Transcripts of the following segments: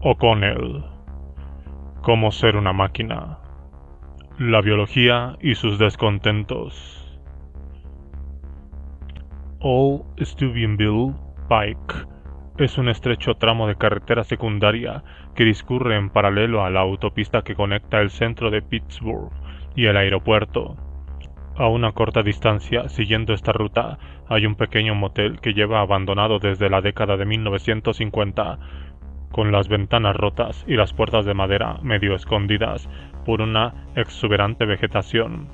O'Connell. Cómo ser una máquina. La biología y sus descontentos. Old Steubenville Pike es un estrecho tramo de carretera secundaria que discurre en paralelo a la autopista que conecta el centro de Pittsburgh y el aeropuerto. A una corta distancia, siguiendo esta ruta, hay un pequeño motel que lleva abandonado desde la década de 1950, con las ventanas rotas y las puertas de madera medio escondidas por una exuberante vegetación,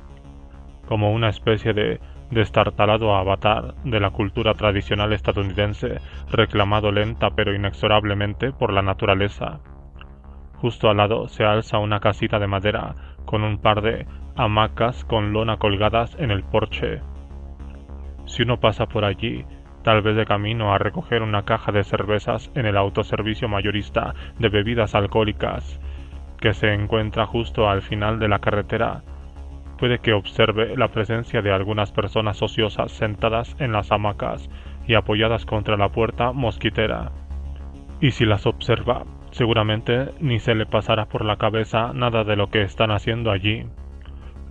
como una especie de destartalado avatar de la cultura tradicional estadounidense, reclamado lenta pero inexorablemente por la naturaleza. Justo al lado se alza una casita de madera con un par de hamacas con lona colgadas en el porche. Si uno pasa por allí, tal vez de camino a recoger una caja de cervezas en el autoservicio mayorista de bebidas alcohólicas, que se encuentra justo al final de la carretera, puede que observe la presencia de algunas personas ociosas sentadas en las hamacas y apoyadas contra la puerta mosquitera. Y si las observa, seguramente ni se le pasará por la cabeza nada de lo que están haciendo allí.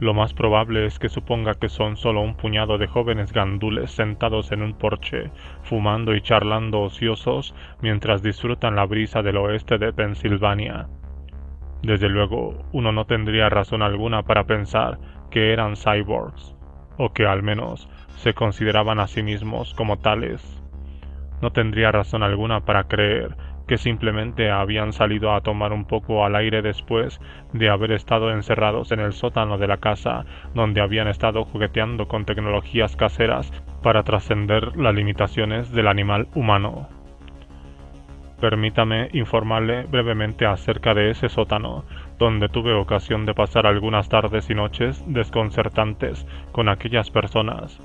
Lo más probable es que suponga que son solo un puñado de jóvenes gandules sentados en un porche, fumando y charlando ociosos mientras disfrutan la brisa del oeste de Pensilvania. Desde luego, uno no tendría razón alguna para pensar que eran cyborgs, o que al menos se consideraban a sí mismos como tales. No tendría razón alguna para creer que simplemente habían salido a tomar un poco al aire después de haber estado encerrados en el sótano de la casa donde habían estado jugueteando con tecnologías caseras para trascender las limitaciones del animal humano. Permítame informarle brevemente acerca de ese sótano, donde tuve ocasión de pasar algunas tardes y noches desconcertantes con aquellas personas,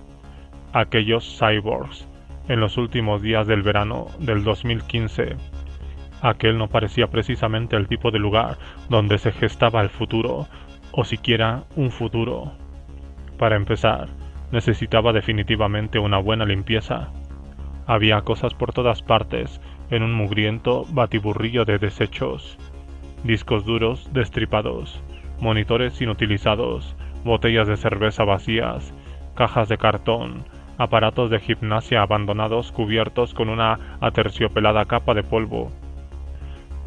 aquellos cyborgs, en los últimos días del verano del 2015. Aquel no parecía precisamente el tipo de lugar donde se gestaba el futuro, o siquiera un futuro. Para empezar, necesitaba definitivamente una buena limpieza. Había cosas por todas partes, en un mugriento batiburrillo de desechos. Discos duros destripados, monitores inutilizados, botellas de cerveza vacías, cajas de cartón, aparatos de gimnasia abandonados cubiertos con una aterciopelada capa de polvo.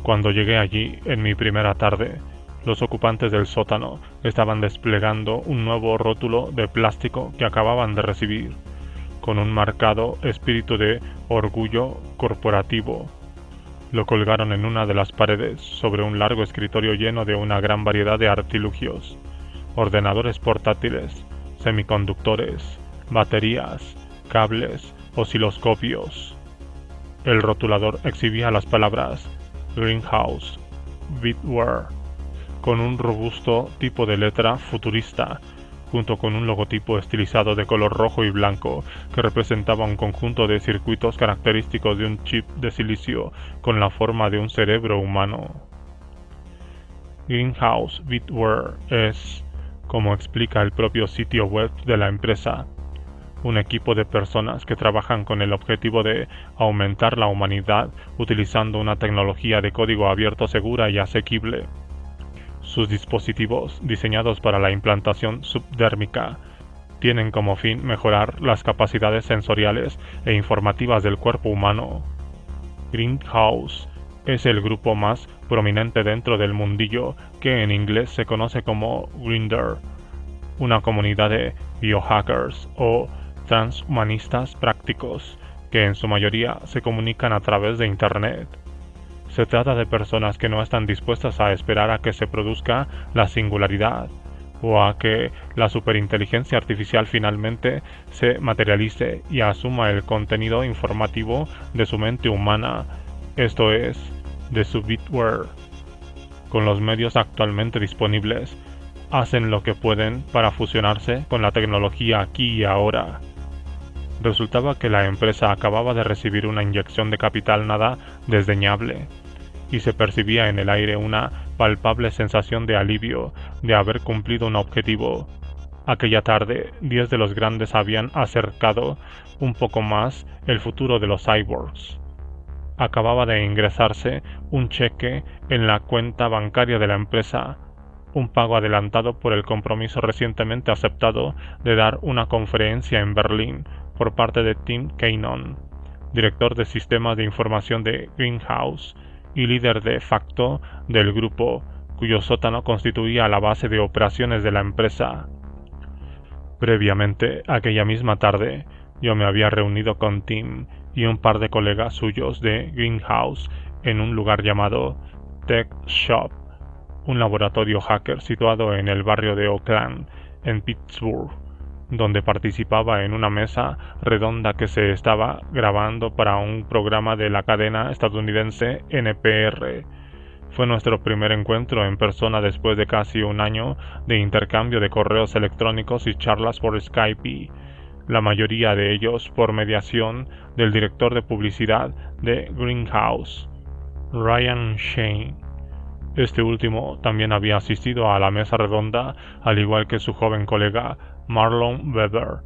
Cuando llegué allí, en mi primera tarde, los ocupantes del sótano estaban desplegando un nuevo rótulo de plástico que acababan de recibir, con un marcado espíritu de orgullo corporativo. Lo colgaron en una de las paredes sobre un largo escritorio lleno de una gran variedad de artilugios, ordenadores portátiles, semiconductores, baterías, cables, osciloscopios. El rotulador exhibía las palabras Greenhouse Bitware con un robusto tipo de letra futurista, junto con un logotipo estilizado de color rojo y blanco que representaba un conjunto de circuitos característicos de un chip de silicio con la forma de un cerebro humano. Greenhouse Bitware es, como explica el propio sitio web de la empresa, un equipo de personas que trabajan con el objetivo de aumentar la humanidad utilizando una tecnología de código abierto segura y asequible. Sus dispositivos, diseñados para la implantación subdérmica, tienen como fin mejorar las capacidades sensoriales e informativas del cuerpo humano. Greenhouse es el grupo más prominente dentro del mundillo que en inglés se conoce como Grindr, una comunidad de biohackers o transhumanistas prácticos que en su mayoría se comunican a través de Internet. Se trata de personas que no están dispuestas a esperar a que se produzca la singularidad o a que la superinteligencia artificial finalmente se materialice y asuma el contenido informativo de su mente humana, esto es, de su bitware. Con los medios actualmente disponibles, hacen lo que pueden para fusionarse con la tecnología aquí y ahora. Resultaba que la empresa acababa de recibir una inyección de capital nada desdeñable, y se percibía en el aire una palpable sensación de alivio de haber cumplido un objetivo. Aquella tarde, 10 de los grandes habían acercado un poco más el futuro de los cyborgs. Acababa de ingresarse un cheque en la cuenta bancaria de la empresa, un pago adelantado por el compromiso recientemente aceptado de dar una conferencia en Berlín por parte de Tim Cannon, director de sistemas de información de Greenhouse y líder de facto del grupo, cuyo sótano constituía la base de operaciones de la empresa. Previamente, aquella misma tarde, yo me había reunido con Tim y un par de colegas suyos de Greenhouse en un lugar llamado Tech Shop, un laboratorio hacker situado en el barrio de Oakland, en Pittsburgh, donde participaba en una mesa redonda que se estaba grabando para un programa de la cadena estadounidense NPR. Fue nuestro primer encuentro en persona después de casi un año de intercambio de correos electrónicos y charlas por Skype, la mayoría de ellos por mediación del director de publicidad de Greenhouse, Ryan Shane. Este último también había asistido a la mesa redonda, al igual que su joven colega Marlon Weber,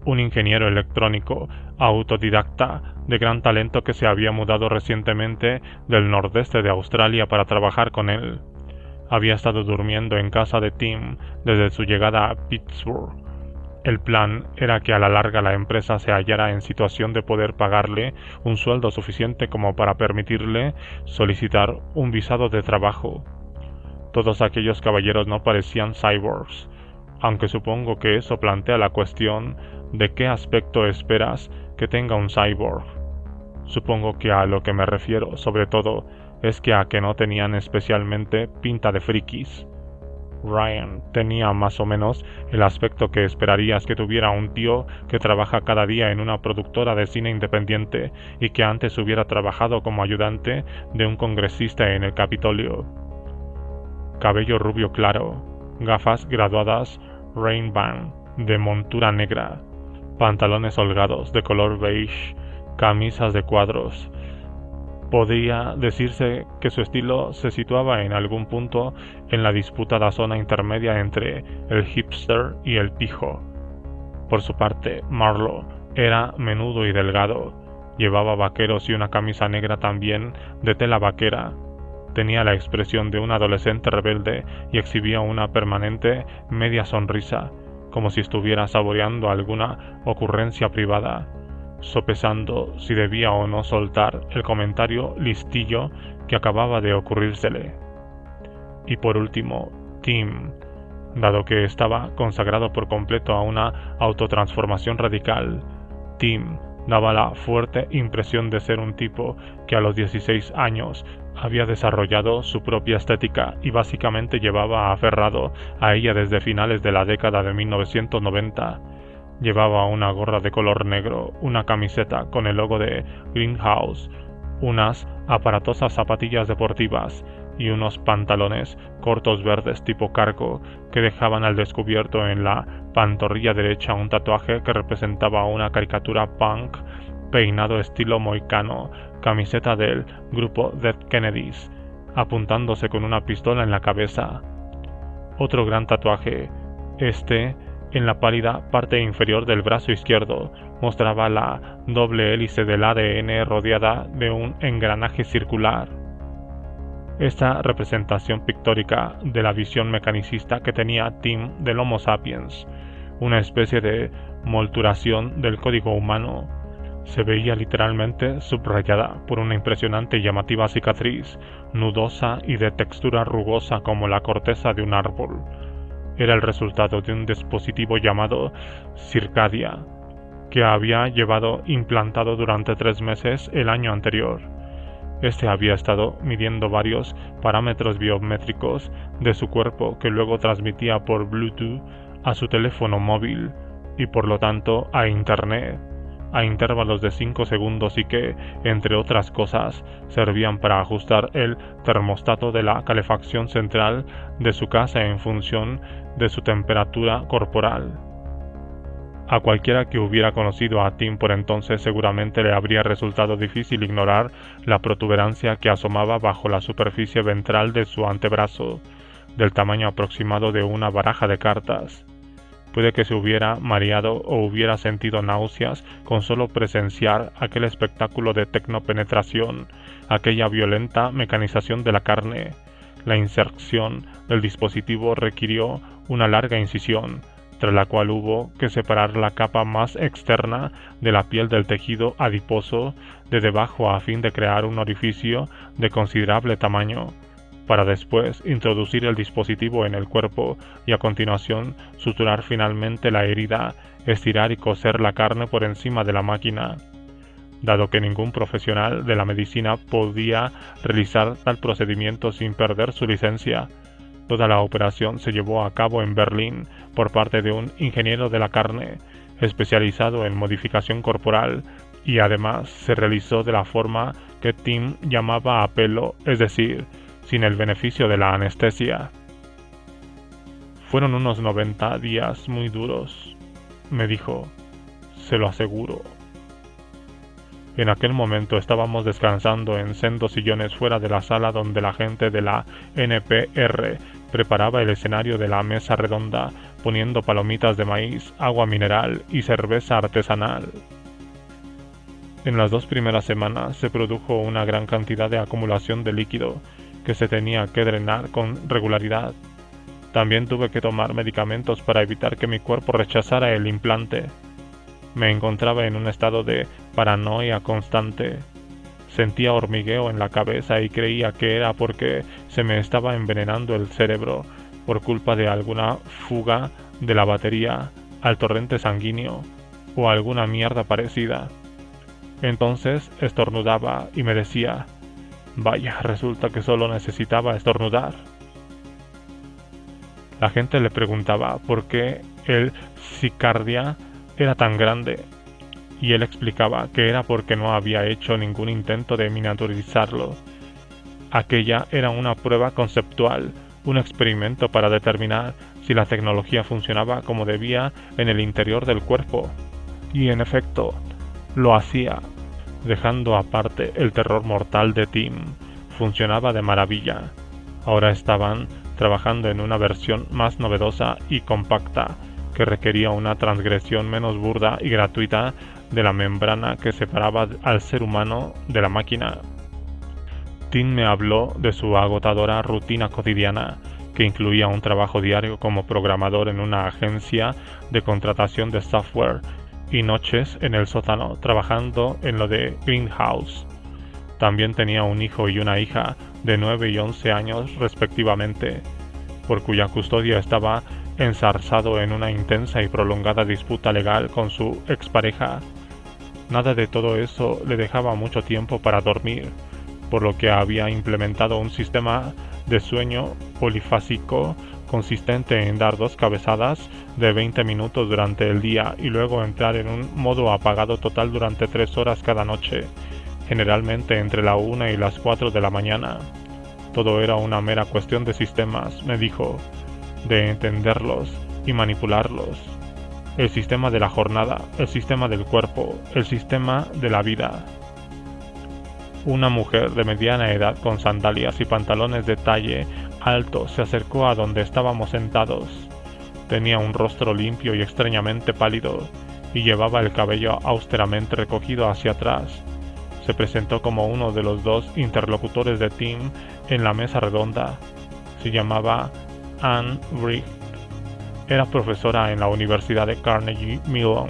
un ingeniero electrónico autodidacta de gran talento que se había mudado recientemente del nordeste de Australia para trabajar con él. Había estado durmiendo en casa de Tim desde su llegada a Pittsburgh. El plan era que a la larga la empresa se hallara en situación de poder pagarle un sueldo suficiente como para permitirle solicitar un visado de trabajo. Todos aquellos caballeros no parecían cyborgs, aunque supongo que eso plantea la cuestión de qué aspecto esperas que tenga un cyborg. Supongo que a lo que me refiero, sobre todo, es que a que no tenían especialmente pinta de frikis. Ryan tenía más o menos el aspecto que esperarías que tuviera un tío que trabaja cada día en una productora de cine independiente y que antes hubiera trabajado como ayudante de un congresista en el Capitolio. Cabello rubio claro, gafas graduadas Ray-Ban de montura negra, pantalones holgados de color beige, camisas de cuadros. Podría decirse que su estilo se situaba en algún punto en la disputada zona intermedia entre el hipster y el pijo. Por su parte, Marlowe era menudo y delgado, llevaba vaqueros y una camisa negra también de tela vaquera. Tenía la expresión de un adolescente rebelde y exhibía una permanente media sonrisa, como si estuviera saboreando alguna ocurrencia privada, sopesando si debía o no soltar el comentario listillo que acababa de ocurrírsele. Y por último, Tim, dado que estaba consagrado por completo a una autotransformación radical, Tim daba la fuerte impresión de ser un tipo que a los 16 años había desarrollado su propia estética y básicamente llevaba aferrado a ella desde finales de la década de 1990. Llevaba una gorra de color negro, una camiseta con el logo de Greenhouse, unas aparatosas zapatillas deportivas y unos pantalones cortos verdes tipo cargo que dejaban al descubierto en la pantorrilla derecha un tatuaje que representaba una caricatura punk, peinado estilo moicano, camiseta del grupo Dead Kennedys, apuntándose con una pistola en la cabeza. Otro gran tatuaje, en la pálida parte inferior del brazo izquierdo, mostraba la doble hélice del ADN rodeada de un engranaje circular. Esta representación pictórica de la visión mecanicista que tenía Tim del Homo sapiens, una especie de molturación del código humano, se veía literalmente subrayada por una impresionante y llamativa cicatriz, nudosa y de textura rugosa como la corteza de un árbol. Era el resultado de un dispositivo llamado Circadia, que había llevado implantado durante 3 meses el año anterior. Este había estado midiendo varios parámetros biométricos de su cuerpo que luego transmitía por Bluetooth a su teléfono móvil y por lo tanto a Internet, a intervalos de 5 segundos y que, entre otras cosas, servían para ajustar el termostato de la calefacción central de su casa en función de su temperatura corporal. A cualquiera que hubiera conocido a Tim por entonces seguramente le habría resultado difícil ignorar la protuberancia que asomaba bajo la superficie ventral de su antebrazo, del tamaño aproximado de una baraja de cartas. Puede que se hubiera mareado o hubiera sentido náuseas con solo presenciar aquel espectáculo de tecnopenetración, aquella violenta mecanización de la carne. La inserción del dispositivo requirió una larga incisión, tras la cual hubo que separar la capa más externa de la piel del tejido adiposo de debajo a fin de crear un orificio de considerable tamaño, para después introducir el dispositivo en el cuerpo y a continuación suturar finalmente la herida, estirar y coser la carne por encima de la máquina. Dado que ningún profesional de la medicina podía realizar tal procedimiento sin perder su licencia, toda la operación se llevó a cabo en Berlín por parte de un ingeniero de la carne, especializado en modificación corporal, y además se realizó de la forma que Tim llamaba a pelo, es decir, sin el beneficio de la anestesia. Fueron unos 90 días muy duros, me dijo, se lo aseguro. En aquel momento estábamos descansando en sendos sillones fuera de la sala donde la gente de la NPR preparaba el escenario de la mesa redonda, poniendo palomitas de maíz, agua mineral y cerveza artesanal. En las 2 primeras semanas se produjo una gran cantidad de acumulación de líquido que se tenía que drenar con regularidad. También tuve que tomar medicamentos para evitar que mi cuerpo rechazara el implante. Me encontraba en un estado de paranoia constante. Sentía hormigueo en la cabeza y creía que era porque se me estaba envenenando el cerebro por culpa de alguna fuga de la batería al torrente sanguíneo o alguna mierda parecida. Entonces estornudaba y me decía, vaya, resulta que solo necesitaba estornudar. La gente le preguntaba por qué el Sicardia era tan grande, y él explicaba que era porque no había hecho ningún intento de miniaturizarlo. Aquella era una prueba conceptual, un experimento para determinar si la tecnología funcionaba como debía en el interior del cuerpo. Y en efecto, lo hacía. Dejando aparte el terror mortal de Tim, funcionaba de maravilla. Ahora estaban trabajando en una versión más novedosa y compacta, que requería una transgresión menos burda y gratuita de la membrana que separaba al ser humano de la máquina. Tim me habló de su agotadora rutina cotidiana, que incluía un trabajo diario como programador en una agencia de contratación de software y noches en el sótano trabajando en lo de Greenhouse. También tenía un hijo y una hija de 9 y 11 años respectivamente, por cuya custodia estaba enzarzado en una intensa y prolongada disputa legal con su expareja. Nada de todo eso le dejaba mucho tiempo para dormir, por lo que había implementado un sistema de sueño polifásico consistente en dar 2 cabezadas de 20 minutos durante el día y luego entrar en un modo apagado total durante 3 horas cada noche, generalmente entre la 1 y las 4 de la mañana. Todo era una mera cuestión de sistemas, me dijo, de entenderlos y manipularlos. El sistema de la jornada, el sistema del cuerpo, el sistema de la vida. Una mujer de mediana edad con sandalias y pantalones de talle alto se acercó a donde estábamos sentados. Tenía un rostro limpio y extrañamente pálido, y llevaba el cabello austeramente recogido hacia atrás. Se presentó como uno de los 2 interlocutores de Tim en la mesa redonda. Se llamaba Anne Bright. Era profesora en la Universidad de Carnegie Mellon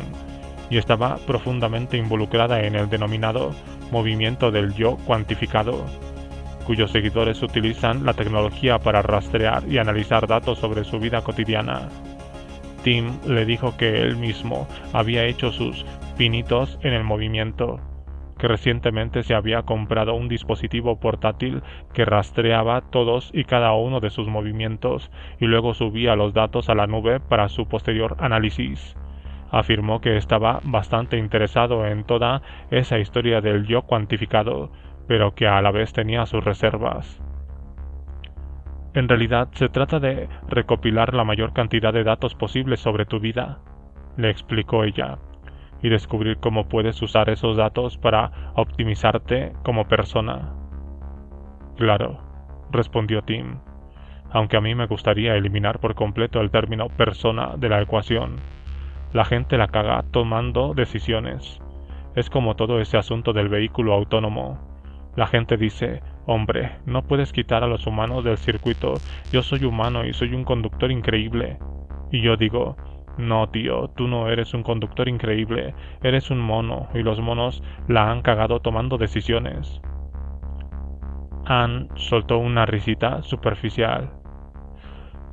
y estaba profundamente involucrada en el denominado movimiento del yo cuantificado, cuyos seguidores utilizan la tecnología para rastrear y analizar datos sobre su vida cotidiana. Tim le dijo que él mismo había hecho sus pinitos en el movimiento, que recientemente se había comprado un dispositivo portátil que rastreaba todos y cada uno de sus movimientos y luego subía los datos a la nube para su posterior análisis. Afirmó que estaba bastante interesado en toda esa historia del yo cuantificado, pero que a la vez tenía sus reservas. En realidad se trata de recopilar la mayor cantidad de datos posibles sobre tu vida, le explicó ella, y descubrir cómo puedes usar esos datos para optimizarte como persona. Claro, respondió Tim. aunque a mí me gustaría eliminar por completo el término persona de la ecuación. La gente la caga tomando decisiones. Es como todo ese asunto del vehículo autónomo. La gente dice, hombre, no puedes quitar a los humanos del circuito, yo soy humano y soy un conductor increíble. Y yo digo, no tío, tú no eres un conductor increíble, eres un mono y los monos la han cagado tomando decisiones. Anne soltó una risita superficial.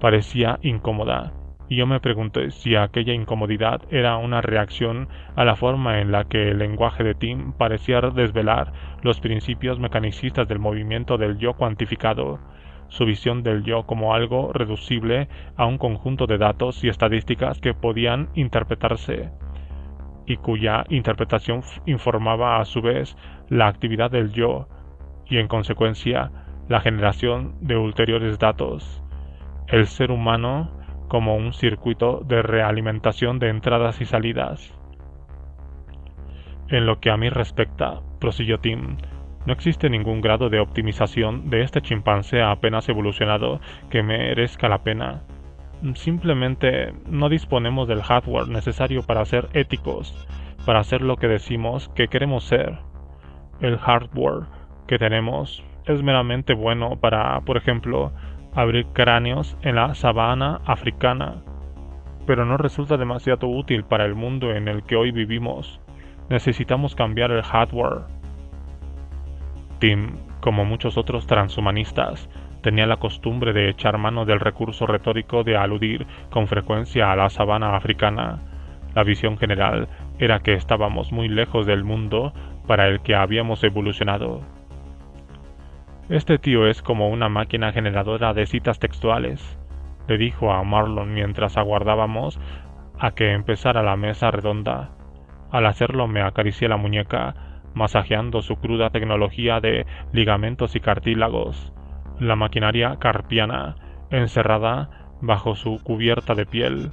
Parecía incómoda, y yo me pregunté si aquella incomodidad era una reacción a la forma en la que el lenguaje de Tim parecía desvelar los principios mecanicistas del movimiento del yo cuantificado, su visión del yo como algo reducible a un conjunto de datos y estadísticas que podían interpretarse, y cuya interpretación informaba a su vez la actividad del yo, y en consecuencia la generación de ulteriores datos. El ser humano como un circuito de realimentación de entradas y salidas. En lo que a mí respecta, prosiguió Tim, no existe ningún grado de optimización de este chimpancé apenas evolucionado que merezca la pena. Simplemente no disponemos del hardware necesario para ser éticos, para ser lo que decimos que queremos ser. El hardware que tenemos es meramente bueno para, por ejemplo, abrir cráneos en la sabana africana, pero no resulta demasiado útil para el mundo en el que hoy vivimos. Necesitamos cambiar el hardware. Tim, como muchos otros transhumanistas, tenía la costumbre de echar mano del recurso retórico de aludir con frecuencia a la sabana africana. La visión general era que estábamos muy lejos del mundo para el que habíamos evolucionado. Este tío es como una máquina generadora de citas textuales, le dijo a Marlon mientras aguardábamos a que empezara la mesa redonda. Al hacerlo me acaricié la muñeca, masajeando su cruda tecnología de ligamentos y cartílagos, la maquinaria carpiana, encerrada bajo su cubierta de piel.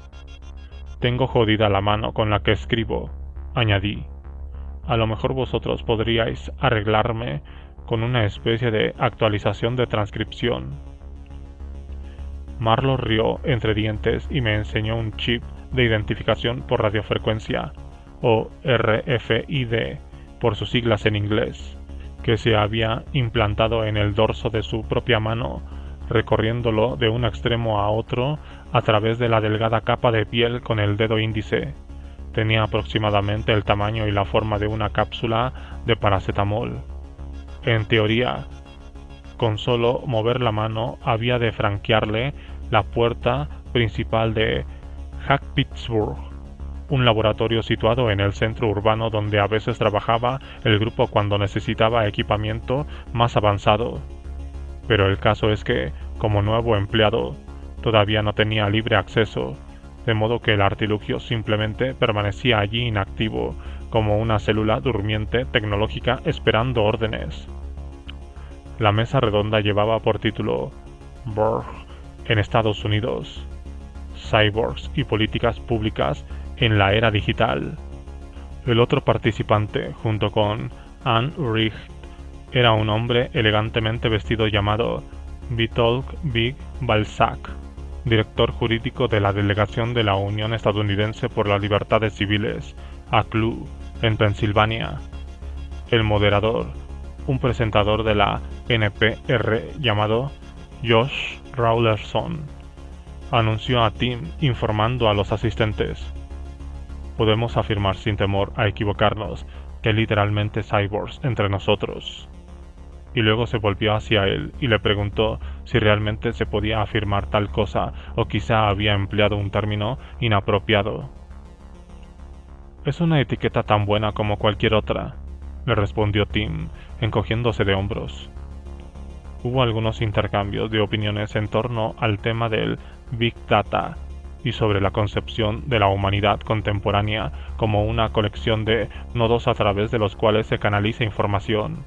Tengo jodida la mano con la que escribo, añadí. A lo mejor vosotros podríais arreglarme con una especie de actualización de transcripción. Marlo rió entre dientes y me enseñó un chip de identificación por radiofrecuencia, o RFID, por sus siglas en inglés, que se había implantado en el dorso de su propia mano, recorriéndolo de un extremo a otro a través de la delgada capa de piel con el dedo índice. Tenía aproximadamente el tamaño y la forma de una cápsula de paracetamol. En teoría, con solo mover la mano había de franquearle la puerta principal de Hack Pittsburgh, un laboratorio situado en el centro urbano donde a veces trabajaba el grupo cuando necesitaba equipamiento más avanzado. Pero el caso es que, como nuevo empleado, todavía no tenía libre acceso, de modo que el artilugio simplemente permanecía allí inactivo, como una célula durmiente tecnológica esperando órdenes. La mesa redonda llevaba por título Borg en Estados Unidos, Cyborgs y políticas públicas en la era digital. El otro participante, junto con Anne Richt, era un hombre elegantemente vestido llamado Vitolk Big Balzac, director jurídico de la delegación de la Unión Estadounidense por las Libertades Civiles, ACLU, en Pensilvania. El moderador, un presentador de la NPR llamado Josh Rawlerson, anunció a Tim informando a los asistentes. Podemos afirmar sin temor a equivocarnos que literalmente cyborgs entre nosotros. Y luego se volvió hacia él y le preguntó si realmente se podía afirmar tal cosa o quizá había empleado un término inapropiado. Es una etiqueta tan buena como cualquier otra, le respondió Tim, encogiéndose de hombros. Hubo algunos intercambios de opiniones en torno al tema del Big Data y sobre la concepción de la humanidad contemporánea como una colección de nodos a través de los cuales se canaliza información.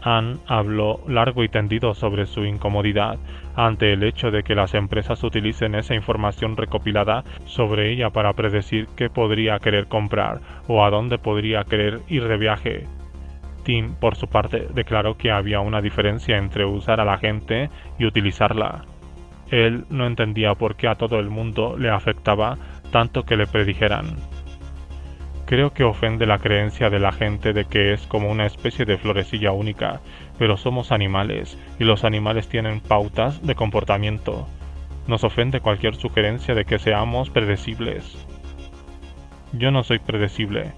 Anne habló largo y tendido sobre su incomodidad ante el hecho de que las empresas utilicen esa información recopilada sobre ella para predecir qué podría querer comprar o a dónde podría querer ir de viaje. Tim, por su parte, declaró que había una diferencia entre usar a la gente y utilizarla. Él no entendía por qué a todo el mundo le afectaba tanto que le predijeran. Creo que ofende la creencia de la gente de que es como una especie de florecilla única, pero somos animales y los animales tienen pautas de comportamiento. Nos ofende cualquier sugerencia de que seamos predecibles. Yo no soy predecible,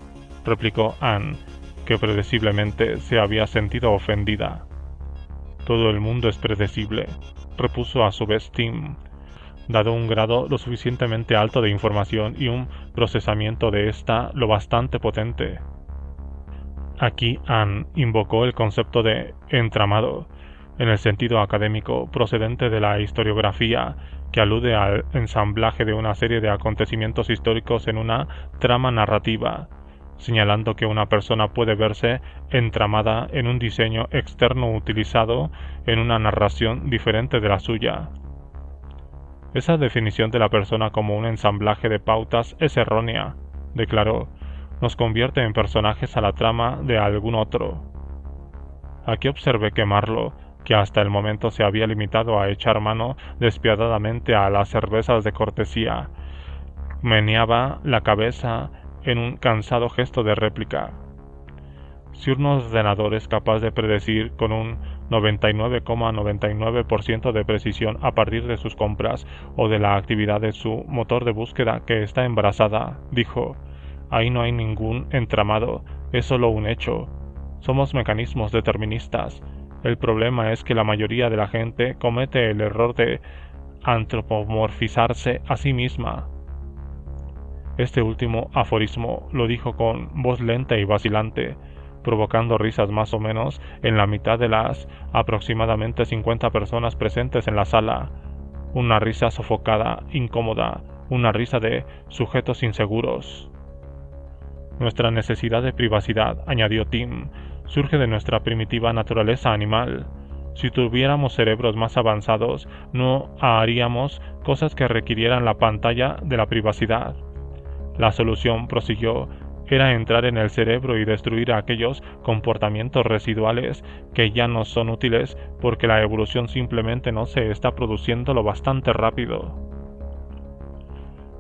replicó Anne, que predeciblemente se había sentido ofendida. Todo el mundo es predecible, repuso a su vez Tim, dado un grado lo suficientemente alto de información y un procesamiento de esta lo bastante potente. Aquí Anne invocó el concepto de entramado, en el sentido académico procedente de la historiografía, que alude al ensamblaje de una serie de acontecimientos históricos en una trama narrativa, señalando que una persona puede verse entramada en un diseño externo utilizado en una narración diferente de la suya. Esa definición de la persona como un ensamblaje de pautas es errónea, declaró. Nos convierte en personajes a la trama de algún otro. Aquí observé que Marlowe, que hasta el momento se había limitado a echar mano despiadadamente a las cervezas de cortesía, meneaba la cabeza en un cansado gesto de réplica. Si un ordenador es capaz de predecir con un 99,99% de precisión a partir de sus compras o de la actividad de su motor de búsqueda que está embarazada, dijo, ahí no hay ningún entramado, es solo un hecho. Somos mecanismos deterministas. El problema es que la mayoría de la gente comete el error de antropomorfizarse a sí misma. Este último aforismo lo dijo con voz lenta y vacilante, provocando risas más o menos en la mitad de las aproximadamente 50 personas presentes en la sala. Una risa sofocada, incómoda, una risa de sujetos inseguros. Nuestra necesidad de privacidad, añadió Tim, surge de nuestra primitiva naturaleza animal. Si tuviéramos cerebros más avanzados, no haríamos cosas que requirieran la pantalla de la privacidad. La solución, prosiguió, era entrar en el cerebro y destruir aquellos comportamientos residuales que ya no son útiles porque la evolución simplemente no se está produciendo lo bastante rápido.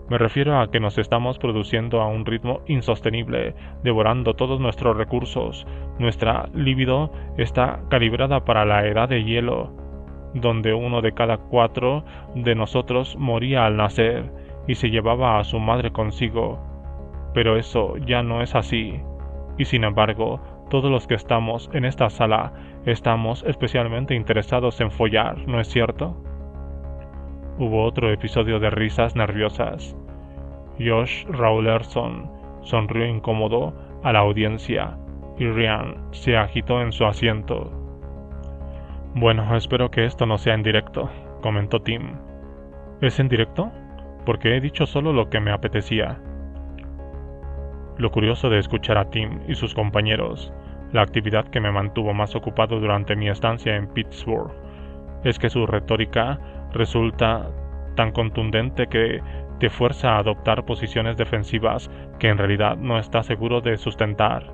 Me refiero a que nos estamos produciendo a un ritmo insostenible, devorando todos nuestros recursos. Nuestra libido está calibrada para la edad de hielo, donde 1 de cada 4 de nosotros moría al nacer y se llevaba a su madre consigo. Pero eso ya no es así, y sin embargo, todos los que estamos en esta sala estamos especialmente interesados en follar, ¿no es cierto? Hubo otro episodio de risas nerviosas. Josh Rawlerson sonrió incómodo a la audiencia y Ryan se agitó en su asiento. Bueno, espero que esto no sea en directo, comentó Tim. ¿Es en directo? Porque he dicho solo lo que me apetecía. Lo curioso de escuchar a Tim y sus compañeros, la actividad que me mantuvo más ocupado durante mi estancia en Pittsburgh, es que su retórica resulta tan contundente que te fuerza a adoptar posiciones defensivas que en realidad no estás seguro de sustentar.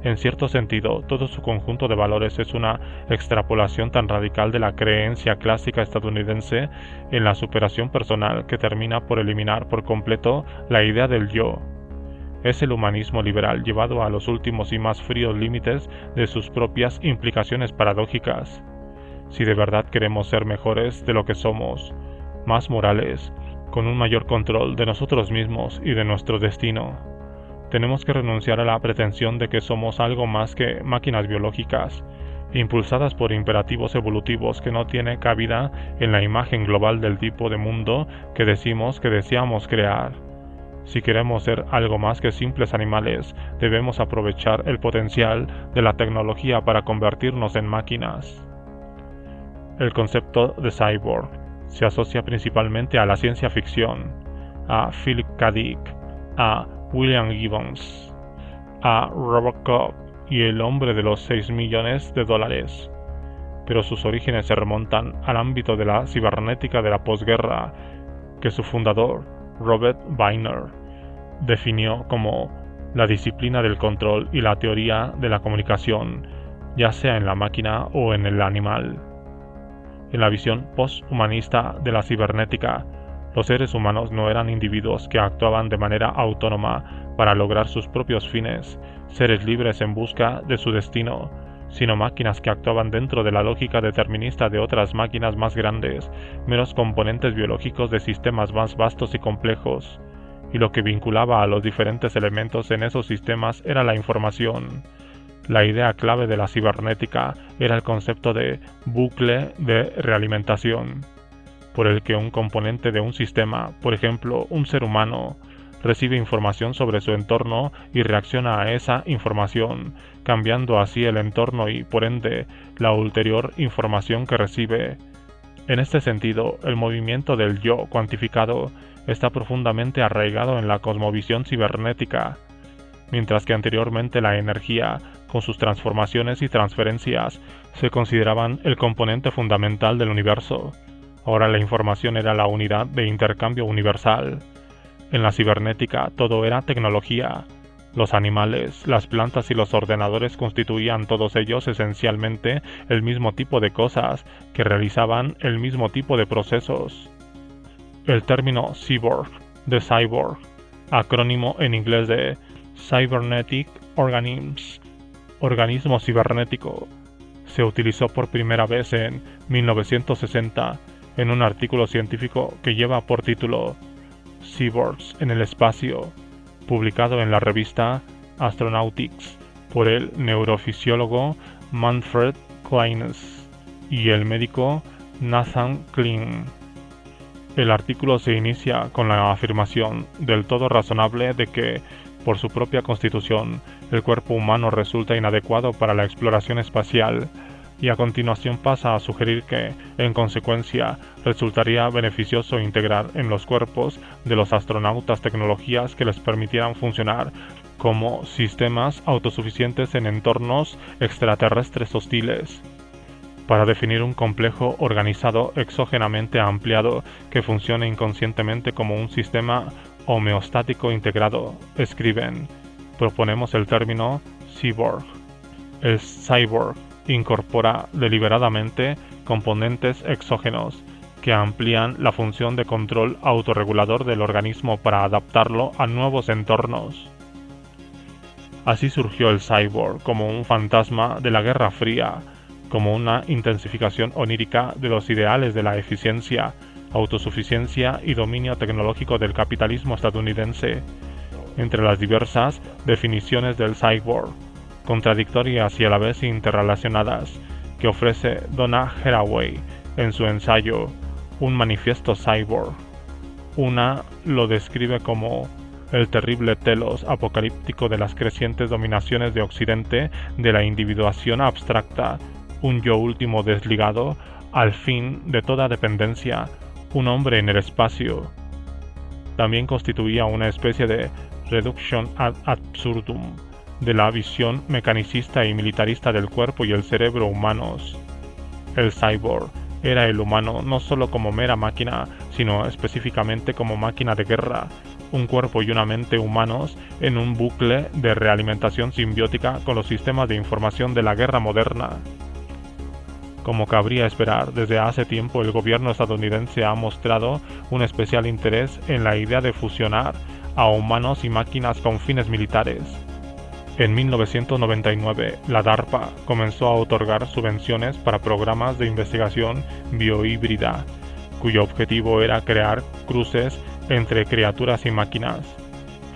En cierto sentido, todo su conjunto de valores es una extrapolación tan radical de la creencia clásica estadounidense en la superación personal que termina por eliminar por completo la idea del yo. Es el humanismo liberal llevado a los últimos y más fríos límites de sus propias implicaciones paradójicas. Si de verdad queremos ser mejores de lo que somos, más morales, con un mayor control de nosotros mismos y de nuestro destino, tenemos que renunciar a la pretensión de que somos algo más que máquinas biológicas, impulsadas por imperativos evolutivos que no tienen cabida en la imagen global del tipo de mundo que decimos que deseamos crear. Si queremos ser algo más que simples animales, debemos aprovechar el potencial de la tecnología para convertirnos en máquinas. El concepto de cyborg se asocia principalmente a la ciencia ficción, a Philip K. Dick, a William Gibbons, a Robocop y el hombre de los 6 millones de dólares, pero sus orígenes se remontan al ámbito de la cibernética de la posguerra, que su fundador, Robert Wiener, definió como la disciplina del control y la teoría de la comunicación, ya sea en la máquina o en el animal. En la visión posthumanista de la cibernética, los seres humanos no eran individuos que actuaban de manera autónoma para lograr sus propios fines, seres libres en busca de su destino, sino máquinas que actuaban dentro de la lógica determinista de otras máquinas más grandes, meros componentes biológicos de sistemas más vastos y complejos. Y lo que vinculaba a los diferentes elementos en esos sistemas era la información. La idea clave de la cibernética era el concepto de bucle de realimentación, por el que un componente de un sistema, por ejemplo, un ser humano, recibe información sobre su entorno y reacciona a esa información, cambiando así el entorno y, por ende, la ulterior información que recibe. En este sentido, el movimiento del yo cuantificado está profundamente arraigado en la cosmovisión cibernética. Mientras que anteriormente la energía, con sus transformaciones y transferencias, se consideraban el componente fundamental del universo, ahora la información era la unidad de intercambio universal. En la cibernética todo era tecnología. Los animales, las plantas y los ordenadores constituían todos ellos esencialmente el mismo tipo de cosas, que realizaban el mismo tipo de procesos. El término cyborg, de cyborg, acrónimo en inglés de Cybernetic Organisms, organismo cibernético, se utilizó por primera vez en 1960 en un artículo científico que lleva por título Cyborgs en el espacio, publicado en la revista Astronautics por el neurofisiólogo Manfred Clynes y el médico Nathan Kling. El artículo se inicia con la afirmación del todo razonable de que, por su propia constitución, el cuerpo humano resulta inadecuado para la exploración espacial, y a continuación pasa a sugerir que, en consecuencia, resultaría beneficioso integrar en los cuerpos de los astronautas tecnologías que les permitieran funcionar como sistemas autosuficientes en entornos extraterrestres hostiles, para definir un complejo organizado exógenamente ampliado que funcione inconscientemente como un sistema homeostático integrado. Escriben: proponemos el término cyborg. El cyborg incorpora deliberadamente componentes exógenos que amplían la función de control autorregulador del organismo para adaptarlo a nuevos entornos. Así surgió el cyborg como un fantasma de la Guerra Fría, como una intensificación onírica de los ideales de la eficiencia, autosuficiencia y dominio tecnológico del capitalismo estadounidense. Entre las diversas definiciones del cyborg, contradictorias y a la vez interrelacionadas, que ofrece Donna Haraway en su ensayo Un manifiesto cyborg, una lo describe como el terrible telos apocalíptico de las crecientes dominaciones de Occidente de la individuación abstracta, un yo último desligado al fin de toda dependencia, un hombre en el espacio. También constituía una especie de reduction ad absurdum de la visión mecanicista y militarista del cuerpo y el cerebro humanos. El cyborg era el humano no solo como mera máquina, sino específicamente como máquina de guerra, un cuerpo y una mente humanos en un bucle de realimentación simbiótica con los sistemas de información de la guerra moderna. Como cabría esperar, desde hace tiempo el gobierno estadounidense ha mostrado un especial interés en la idea de fusionar a humanos y máquinas con fines militares. En 1999, la DARPA comenzó a otorgar subvenciones para programas de investigación biohíbrida, cuyo objetivo era crear cruces entre criaturas y máquinas.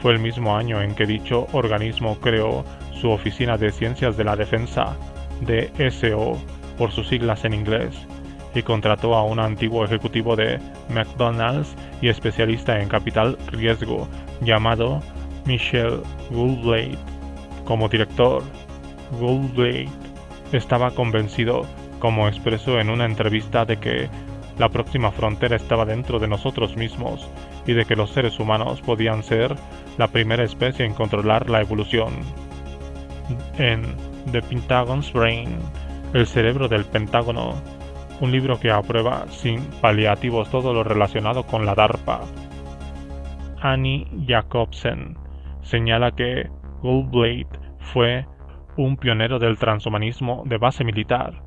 Fue el mismo año en que dicho organismo creó su Oficina de Ciencias de la Defensa, DSO, por sus siglas en inglés, y contrató a un antiguo ejecutivo de McDonald's y especialista en capital riesgo, llamado Michel Goldblate, como director. Goldblate estaba convencido, como expresó en una entrevista, de que la próxima frontera estaba dentro de nosotros mismos y de que los seres humanos podían ser la primera especie en controlar la evolución. En The Pentagon's Brain, el cerebro del Pentágono, un libro que aprueba sin paliativos todo lo relacionado con la DARPA, Annie Jacobsen señala que Goldblate fue un pionero del transhumanismo de base militar,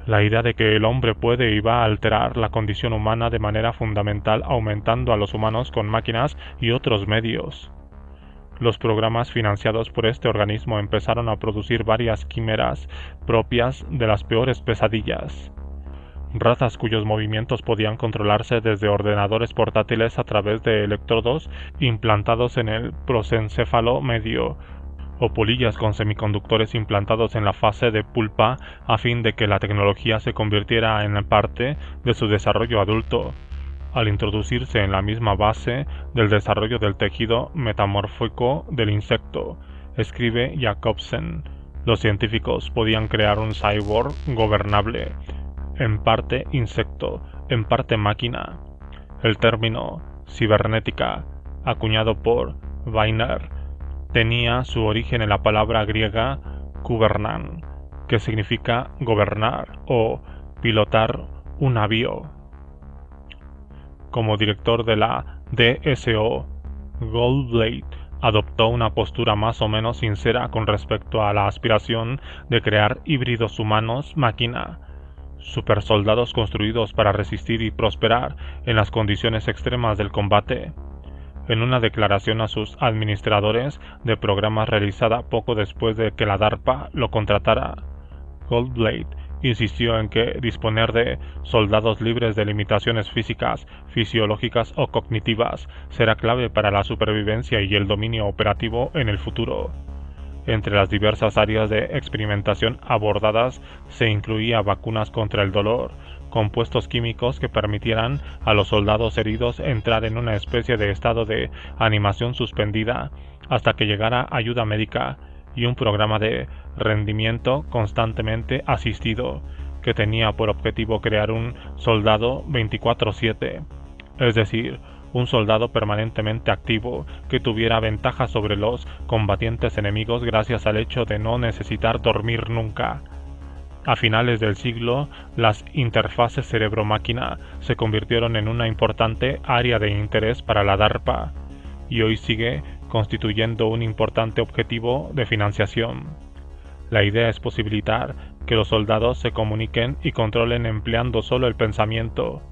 La idea de que el hombre puede y va a alterar la condición humana de manera fundamental, aumentando a los humanos con máquinas y otros medios. Los programas financiados por este organismo empezaron a producir varias quimeras propias de las peores pesadillas. Razas cuyos movimientos podían controlarse desde ordenadores portátiles a través de electrodos implantados en el prosencéfalo medio, o polillas con semiconductores implantados en la fase de pulpa a fin de que la tecnología se convirtiera en parte de su desarrollo adulto, al introducirse en la misma base del desarrollo del tejido metamórfico del insecto, escribe Jacobsen. Los científicos podían crear un cyborg gobernable, en parte insecto, en parte máquina. El término cibernética, acuñado por Weiner, tenía su origen en la palabra griega kubernan, que significa gobernar o pilotar un navío. Como director de la DSO, Goldblatt adoptó una postura más o menos sincera con respecto a la aspiración de crear híbridos humanos-máquina, supersoldados construidos para resistir y prosperar en las condiciones extremas del combate. En una declaración a sus administradores de programas realizada poco después de que la DARPA lo contratara, Goldblatt insistió en que disponer de soldados libres de limitaciones físicas, fisiológicas o cognitivas será clave para la supervivencia y el dominio operativo en el futuro. Entre las diversas áreas de experimentación abordadas se incluía vacunas contra el dolor, compuestos químicos que permitieran a los soldados heridos entrar en una especie de estado de animación suspendida hasta que llegara ayuda médica, y un programa de rendimiento constantemente asistido que tenía por objetivo crear un soldado 24/7, es decir, un soldado permanentemente activo que tuviera ventaja sobre los combatientes enemigos gracias al hecho de no necesitar dormir nunca. A finales del siglo, las interfaces cerebro-máquina se convirtieron en una importante área de interés para la DARPA, y hoy sigue constituyendo un importante objetivo de financiación. La idea es posibilitar que los soldados se comuniquen y controlen empleando solo el pensamiento.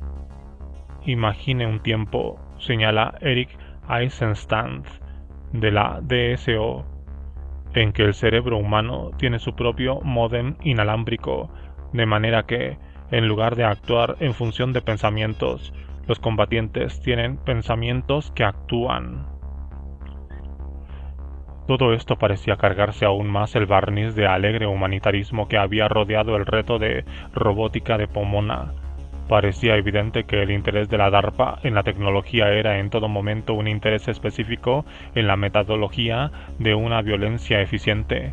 Imagine un tiempo, señala Eric Eisenstadt de la DSO, en que el cerebro humano tiene su propio módem inalámbrico, de manera que, en lugar de actuar en función de pensamientos, los combatientes tienen pensamientos que actúan. Todo esto parecía cargarse aún más el barniz de alegre humanitarismo que había rodeado el reto de robótica de Pomona. Parecía evidente que el interés de la DARPA en la tecnología era en todo momento un interés específico en la metodología de una violencia eficiente.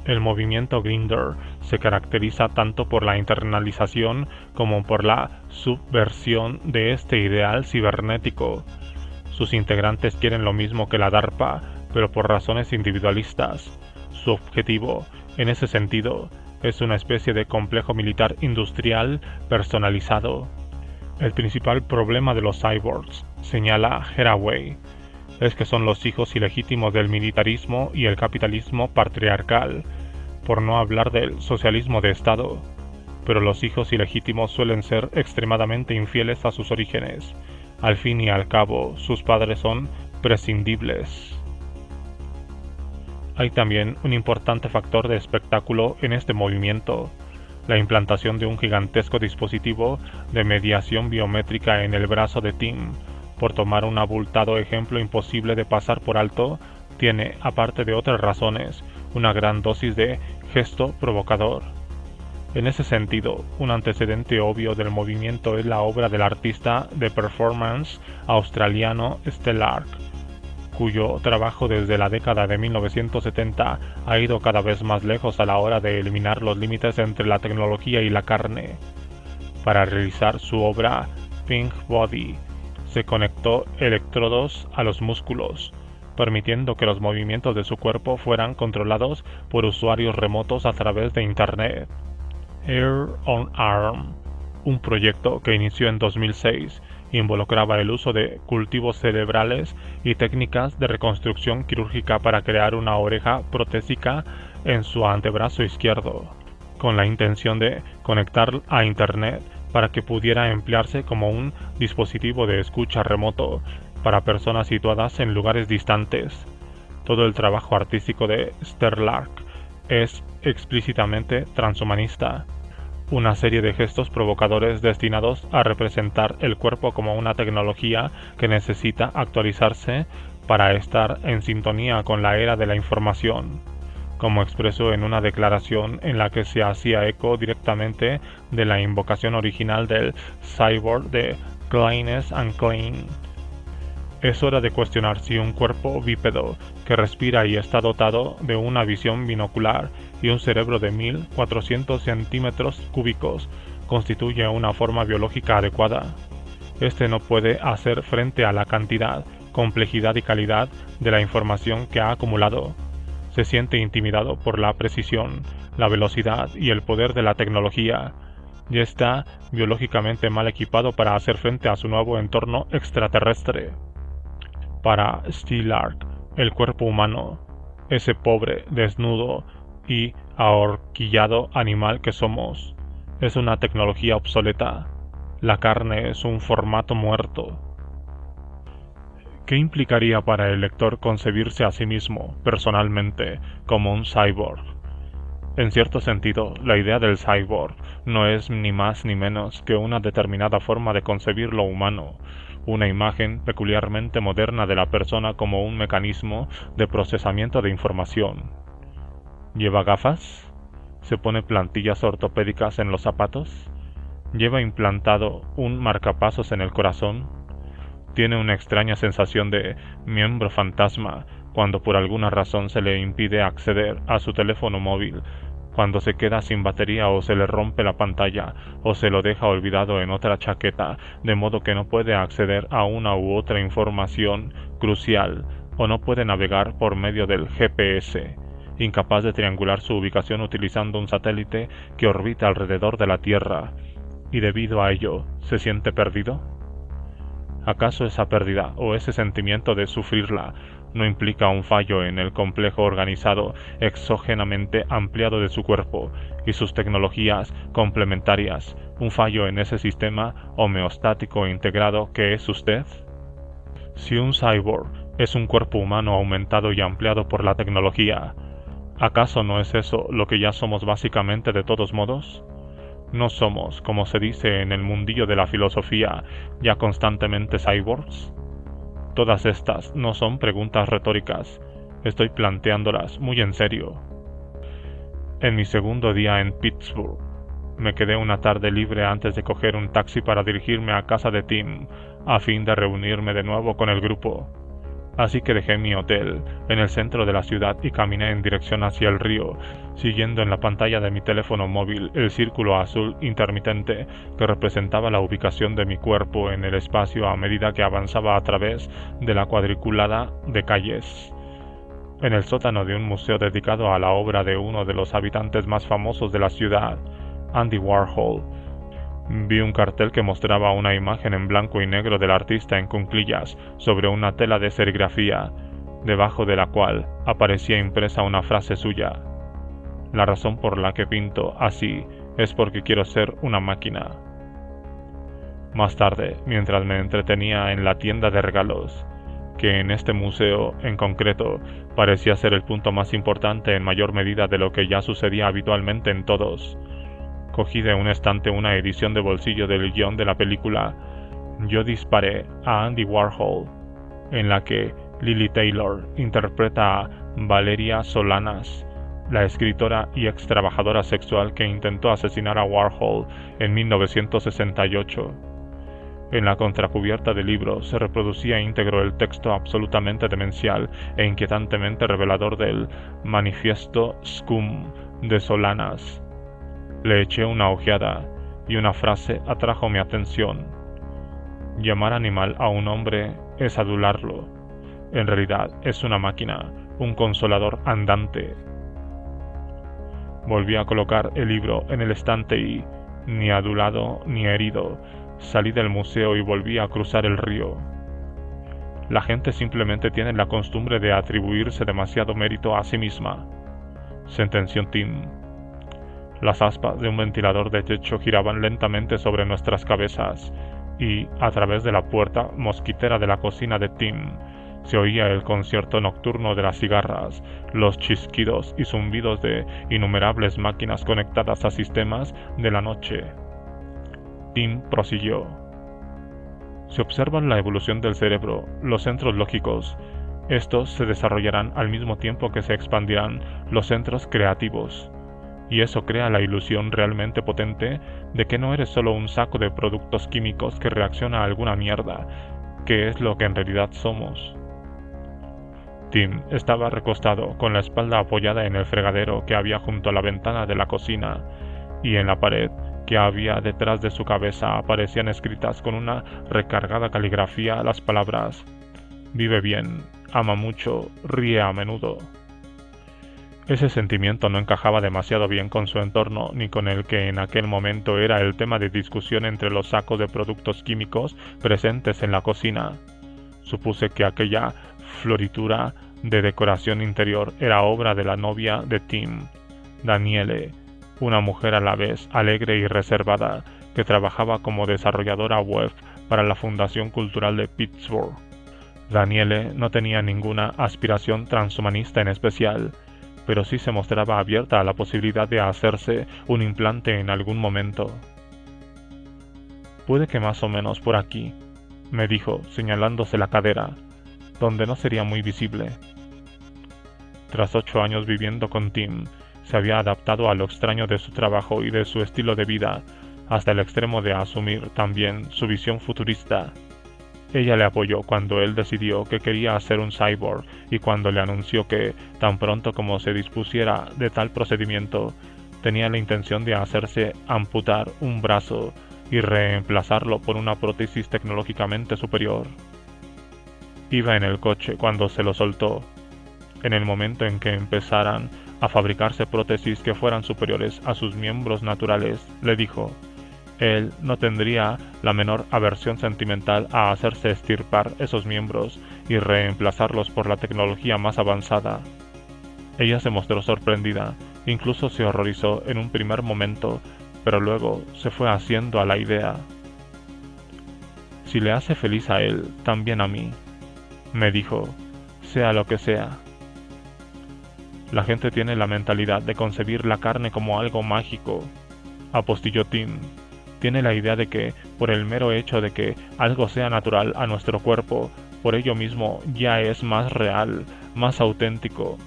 El movimiento Grinder se caracteriza tanto por la internalización como por la subversión de este ideal cibernético. Sus integrantes quieren lo mismo que la DARPA, pero por razones individualistas. Su objetivo, en ese sentido, es una especie de complejo militar industrial personalizado. El principal problema de los cyborgs, señala Haraway, es que son los hijos ilegítimos del militarismo y el capitalismo patriarcal, por no hablar del socialismo de Estado. Pero los hijos ilegítimos suelen ser extremadamente infieles a sus orígenes. Al fin y al cabo, sus padres son prescindibles. Hay también un importante factor de espectáculo en este movimiento, la implantación de un gigantesco dispositivo de mediación biométrica en el brazo de Tim, por tomar un abultado ejemplo imposible de pasar por alto, tiene, aparte de otras razones, una gran dosis de gesto provocador. En ese sentido, un antecedente obvio del movimiento es la obra del artista de performance australiano Stellark, cuyo trabajo desde la década de 1970 ha ido cada vez más lejos a la hora de eliminar los límites entre la tecnología y la carne. Para realizar su obra Pink Body, se conectó electrodos a los músculos, permitiendo que los movimientos de su cuerpo fueran controlados por usuarios remotos a través de Internet. Air on Arm, un proyecto que inició en 2006, involucraba el uso de cultivos cerebrales y técnicas de reconstrucción quirúrgica para crear una oreja protésica en su antebrazo izquierdo. con la intención de conectar a Internet para que pudiera emplearse como un dispositivo de escucha remoto para personas situadas en lugares distantes. Todo el trabajo artístico de Sterlark es explícitamente transhumanista, una serie de gestos provocadores destinados a representar el cuerpo como una tecnología que necesita actualizarse para estar en sintonía con la era de la información, como expresó en una declaración en la que se hacía eco directamente de la invocación original del cyborg de Kleines and Klein. Es hora de cuestionar si un cuerpo bípedo que respira y está dotado de una visión binocular y un cerebro de 1400 centímetros cúbicos constituye una forma biológica adecuada. Este no puede hacer frente a la cantidad, complejidad y calidad de la información que ha acumulado. Se siente intimidado por la precisión, la velocidad y el poder de la tecnología, y está biológicamente mal equipado para hacer frente a su nuevo entorno extraterrestre. Para Sterlark, el cuerpo humano, ese pobre, desnudo y ahorquillado animal que somos, es una tecnología obsoleta. La carne es un formato muerto. ¿Qué implicaría para el lector concebirse a sí mismo, personalmente, como un cyborg? En cierto sentido, la idea del cyborg no es ni más ni menos que una determinada forma de concebir lo humano, una imagen peculiarmente moderna de la persona como un mecanismo de procesamiento de información. ¿Lleva gafas? ¿Se pone plantillas ortopédicas en los zapatos? ¿Lleva implantado un marcapasos en el corazón? ¿Tiene una extraña sensación de miembro fantasma cuando por alguna razón se le impide acceder a su teléfono móvil, cuando se queda sin batería o se le rompe la pantalla o se lo deja olvidado en otra chaqueta, de modo que no puede acceder a una u otra información crucial o no puede navegar por medio del GPS, incapaz de triangular su ubicación utilizando un satélite que orbita alrededor de la Tierra, y debido a ello se siente perdido? ¿Acaso esa pérdida o ese sentimiento de sufrirla no implica un fallo en el complejo organizado exógenamente ampliado de su cuerpo y sus tecnologías complementarias, un fallo en ese sistema homeostático integrado que es usted? Si un cyborg es un cuerpo humano aumentado y ampliado por la tecnología, ¿acaso no es eso lo que ya somos básicamente de todos modos? ¿No somos, como se dice en el mundillo de la filosofía, ya constantemente cyborgs? Todas estas no son preguntas retóricas, estoy planteándolas muy en serio. En mi segundo día en Pittsburgh, me quedé una tarde libre antes de coger un taxi para dirigirme a casa de Tim, a fin de reunirme de nuevo con el grupo. Así que dejé mi hotel en el centro de la ciudad y caminé en dirección hacia el río, siguiendo en la pantalla de mi teléfono móvil el círculo azul intermitente que representaba la ubicación de mi cuerpo en el espacio a medida que avanzaba a través de la cuadriculada de calles. En el sótano de un museo dedicado a la obra de uno de los habitantes más famosos de la ciudad, Andy Warhol, vi un cartel que mostraba una imagen en blanco y negro del artista en cuclillas sobre una tela de serigrafía, debajo de la cual aparecía impresa una frase suya: "La razón por la que pinto así es porque quiero ser una máquina". Más tarde, mientras me entretenía en la tienda de regalos, que en este museo en concreto parecía ser el punto más importante en mayor medida de lo que ya sucedía habitualmente en todos, cogí de un estante una edición de bolsillo del guión de la película Yo disparé a Andy Warhol, en la que Lili Taylor interpreta a Valeria Solanas, la escritora y ex trabajadora sexual que intentó asesinar a Warhol en 1968. En la contracubierta del libro se reproducía íntegro el texto absolutamente demencial e inquietantemente revelador del Manifiesto Scum de Solanas. Le eché una ojeada y una frase atrajo mi atención: llamar animal a un hombre es adularlo. En realidad es una máquina, un consolador andante. Volví a colocar el libro en el estante y, ni adulado ni herido, salí del museo y volví a cruzar el río. La gente simplemente tiene la costumbre de atribuirse demasiado mérito a sí misma, sentenció Tim. Las aspas de un ventilador de techo giraban lentamente sobre nuestras cabezas y, a través de la puerta mosquitera de la cocina de Tim, se oía el concierto nocturno de las cigarras, los chasquidos y zumbidos de innumerables máquinas conectadas a sistemas de la noche. Tim prosiguió. Si observan la evolución del cerebro, los centros lógicos, estos se desarrollarán al mismo tiempo que se expandirán los centros creativos, y eso crea la ilusión realmente potente de que no eres solo un saco de productos químicos que reacciona a alguna mierda, que es lo que en realidad somos. Tim estaba recostado con la espalda apoyada en el fregadero que había junto a la ventana de la cocina, y en la pared que había detrás de su cabeza aparecían escritas con una recargada caligrafía las palabras: vive bien, ama mucho, ríe a menudo. Ese sentimiento no encajaba demasiado bien con su entorno, ni con el que en aquel momento era el tema de discusión entre los sacos de productos químicos presentes en la cocina. Supuse que aquella floritura de decoración interior era obra de la novia de Tim, Daniele, una mujer a la vez alegre y reservada que trabajaba como desarrolladora web para la Fundación Cultural de Pittsburgh. Daniele no tenía ninguna aspiración transhumanista en especial, pero sí se mostraba abierta a la posibilidad de hacerse un implante en algún momento. Puede que más o menos por aquí, me dijo, señalándose la cadera, donde no sería muy visible. Tras 8 años viviendo con Tim, se había adaptado a lo extraño de su trabajo y de su estilo de vida, hasta el extremo de asumir también su visión futurista. Ella le apoyó cuando él decidió que quería hacer un cyborg y cuando le anunció que, tan pronto como se dispusiera de tal procedimiento, tenía la intención de hacerse amputar un brazo y reemplazarlo por una prótesis tecnológicamente superior. Iba en el coche cuando se lo soltó. En el momento en que empezaran a fabricarse prótesis que fueran superiores a sus miembros naturales, le dijo, él no tendría la menor aversión sentimental a hacerse estirpar esos miembros y reemplazarlos por la tecnología más avanzada. Ella se mostró sorprendida, incluso se horrorizó en un primer momento, pero luego se fue haciendo a la idea. Si le hace feliz a él, también a mí, me dijo, sea lo que sea. La gente tiene la mentalidad de concebir la carne como algo mágico, apostilló Tim. Tiene la idea de que, por el mero hecho de que algo sea natural a nuestro cuerpo, por ello mismo ya es más real, más auténtico.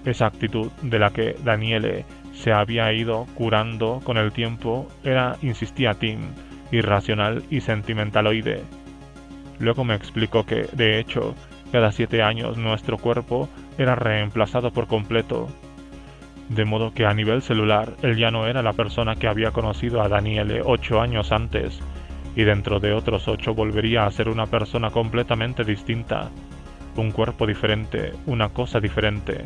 Esa actitud de la que Daniele se había ido curando con el tiempo era, insistía Tim, irracional y sentimentaloide. Luego me explicó que, de hecho, cada 7 años nuestro cuerpo era reemplazado por completo. De modo que a nivel celular él ya no era la persona que había conocido a Daniele 8 años antes, y dentro de otros 8 volvería a ser una persona completamente distinta, un cuerpo diferente, una cosa diferente.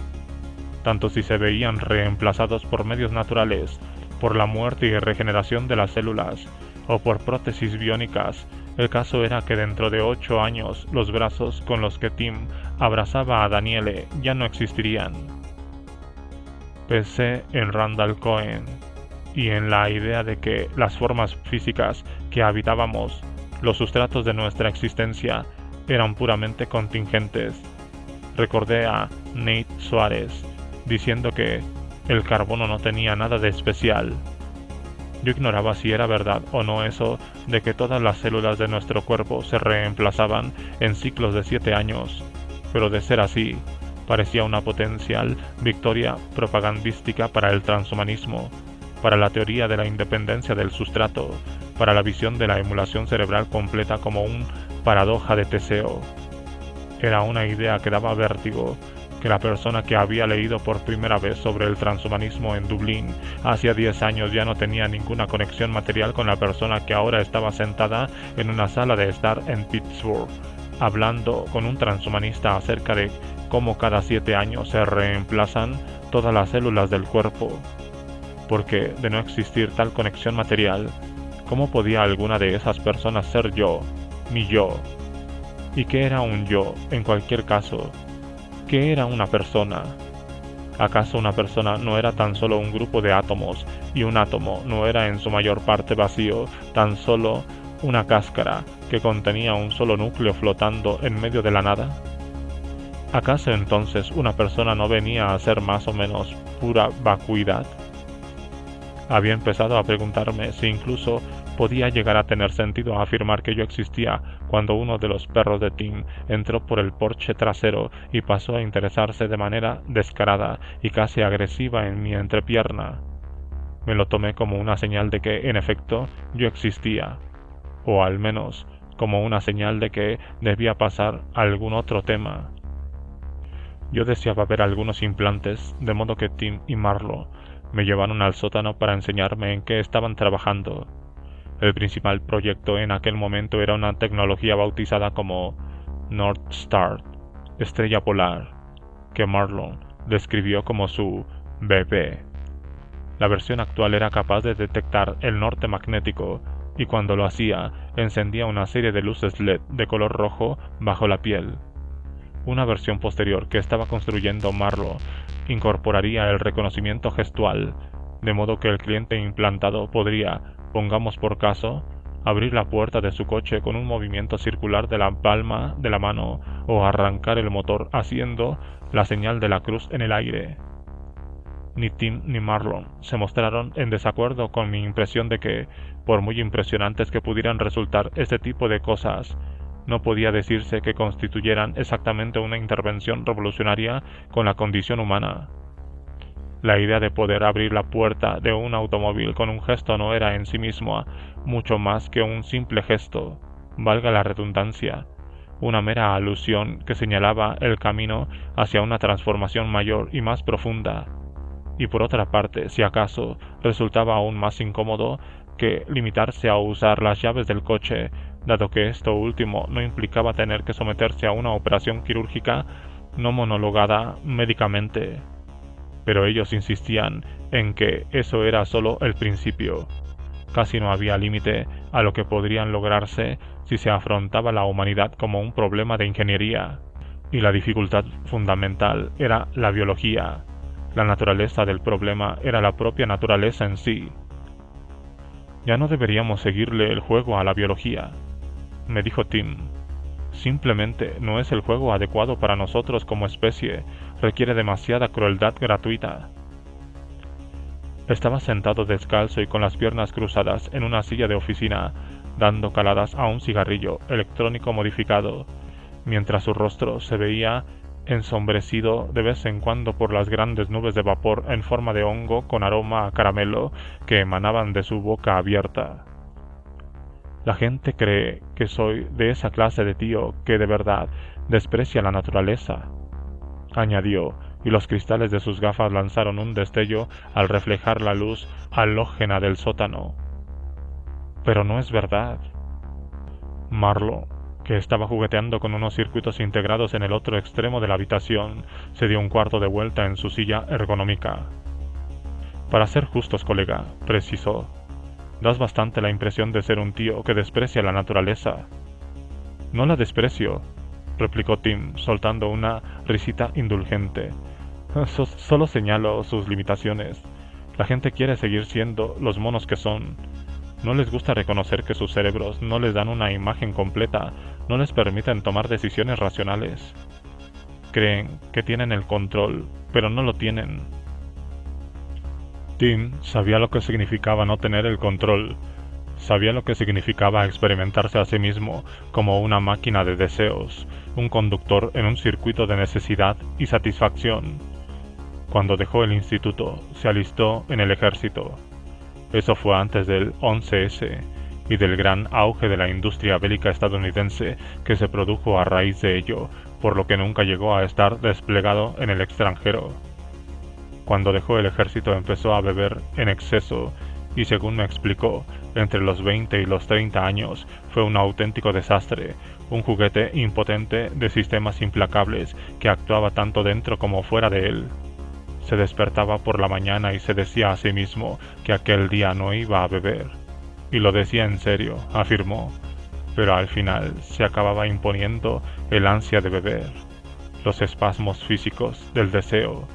Tanto si se veían reemplazados por medios naturales, por la muerte y regeneración de las células, o por prótesis biónicas, el caso era que dentro de 8 años los brazos con los que Tim abrazaba a Daniele ya no existirían. Pensé en Randall Cohen y en la idea de que las formas físicas que habitábamos, los sustratos de nuestra existencia, eran puramente contingentes. Recordé a Nate Suárez diciendo que el carbono no tenía nada de especial. Yo ignoraba si era verdad o no eso de que todas las células de nuestro cuerpo se reemplazaban en ciclos de 7 años, pero de ser así, parecía una potencial victoria propagandística para el transhumanismo, para la teoría de la independencia del sustrato, para la visión de la emulación cerebral completa como un paradoja de Teseo. Era una idea que daba vértigo, que la persona que había leído por primera vez sobre el transhumanismo en Dublín hacía 10 años ya no tenía ninguna conexión material con la persona que ahora estaba sentada en una sala de estar en Pittsburgh, hablando con un transhumanista acerca de cómo cada 7 años se reemplazan todas las células del cuerpo. Porque, de no existir tal conexión material, ¿cómo podía alguna de esas personas ser yo, mi yo? ¿Y qué era un yo, en cualquier caso? ¿Qué era una persona? ¿Acaso una persona no era tan solo un grupo de átomos, y un átomo no era en su mayor parte vacío, tan solo una cáscara que contenía un solo núcleo flotando en medio de la nada? ¿Acaso entonces una persona no venía a ser más o menos pura vacuidad? Había empezado a preguntarme si incluso podía llegar a tener sentido afirmar que yo existía cuando uno de los perros de Tim entró por el porche trasero y pasó a interesarse de manera descarada y casi agresiva en mi entrepierna. Me lo tomé como una señal de que, en efecto, yo existía, o al menos como una señal de que debía pasar algún otro tema. Yo deseaba ver algunos implantes, de modo que Tim y Marlo me llevaron al sótano para enseñarme en qué estaban trabajando. El principal proyecto en aquel momento era una tecnología bautizada como North Star, estrella polar, que Marlon describió como su bebé. La versión actual era capaz de detectar el norte magnético y cuando lo hacía, encendía una serie de luces LED de color rojo bajo la piel. Una versión posterior que estaba construyendo Marlo incorporaría el reconocimiento gestual, de modo que el cliente implantado podría, pongamos por caso, abrir la puerta de su coche con un movimiento circular de la palma de la mano o arrancar el motor haciendo la señal de la cruz en el aire. Ni Tim ni Marlon se mostraron en desacuerdo con mi impresión de que, por muy impresionantes que pudieran resultar este tipo de cosas, no podía decirse que constituyeran exactamente una intervención revolucionaria con la condición humana. La idea de poder abrir la puerta de un automóvil con un gesto no era en sí misma mucho más que un simple gesto, valga la redundancia, una mera alusión que señalaba el camino hacia una transformación mayor y más profunda. Y por otra parte, si acaso, resultaba aún más incómodo que limitarse a usar las llaves del coche, dado que esto último no implicaba tener que someterse a una operación quirúrgica no homologada médicamente. Pero ellos insistían en que eso era solo el principio. Casi no había límite a lo que podrían lograrse si se afrontaba la humanidad como un problema de ingeniería, y la dificultad fundamental era la biología. La naturaleza del problema era la propia naturaleza en sí. Ya no deberíamos seguirle el juego a la biología, me dijo Tim. Simplemente no es el juego adecuado para nosotros como especie, requiere demasiada crueldad gratuita. Estaba sentado descalzo y con las piernas cruzadas en una silla de oficina, dando caladas a un cigarrillo electrónico modificado, mientras su rostro se veía ensombrecido de vez en cuando por las grandes nubes de vapor en forma de hongo con aroma a caramelo que emanaban de su boca abierta. La gente cree que soy de esa clase de tío que de verdad desprecia la naturaleza, añadió, y los cristales de sus gafas lanzaron un destello al reflejar la luz halógena del sótano. Pero no es verdad. Marlo, que estaba jugueteando con unos circuitos integrados en el otro extremo de la habitación, se dio un cuarto de vuelta en su silla ergonómica. Para ser justos, colega, precisó, das bastante la impresión de ser un tío que desprecia la naturaleza. No la desprecio, replicó Tim, soltando una risita indulgente. Solo señalo sus limitaciones. La gente quiere seguir siendo los monos que son. No les gusta reconocer que sus cerebros no les dan una imagen completa, no les permiten tomar decisiones racionales. Creen que tienen el control, pero no lo tienen. Tim sabía lo que significaba no tener el control. Sabía lo que significaba experimentarse a sí mismo como una máquina de deseos, un conductor en un circuito de necesidad y satisfacción. Cuando dejó el instituto, se alistó en el ejército. Eso fue antes del 11S y del gran auge de la industria bélica estadounidense que se produjo a raíz de ello, por lo que nunca llegó a estar desplegado en el extranjero. Cuando dejó el ejército empezó a beber en exceso y, según me explicó, entre los 20 y los 30 años fue un auténtico desastre, un juguete impotente de sistemas implacables que actuaba tanto dentro como fuera de él. Se despertaba por la mañana y se decía a sí mismo que aquel día no iba a beber. Y lo decía en serio, afirmó, pero al final se acababa imponiendo el ansia de beber, los espasmos físicos del deseo,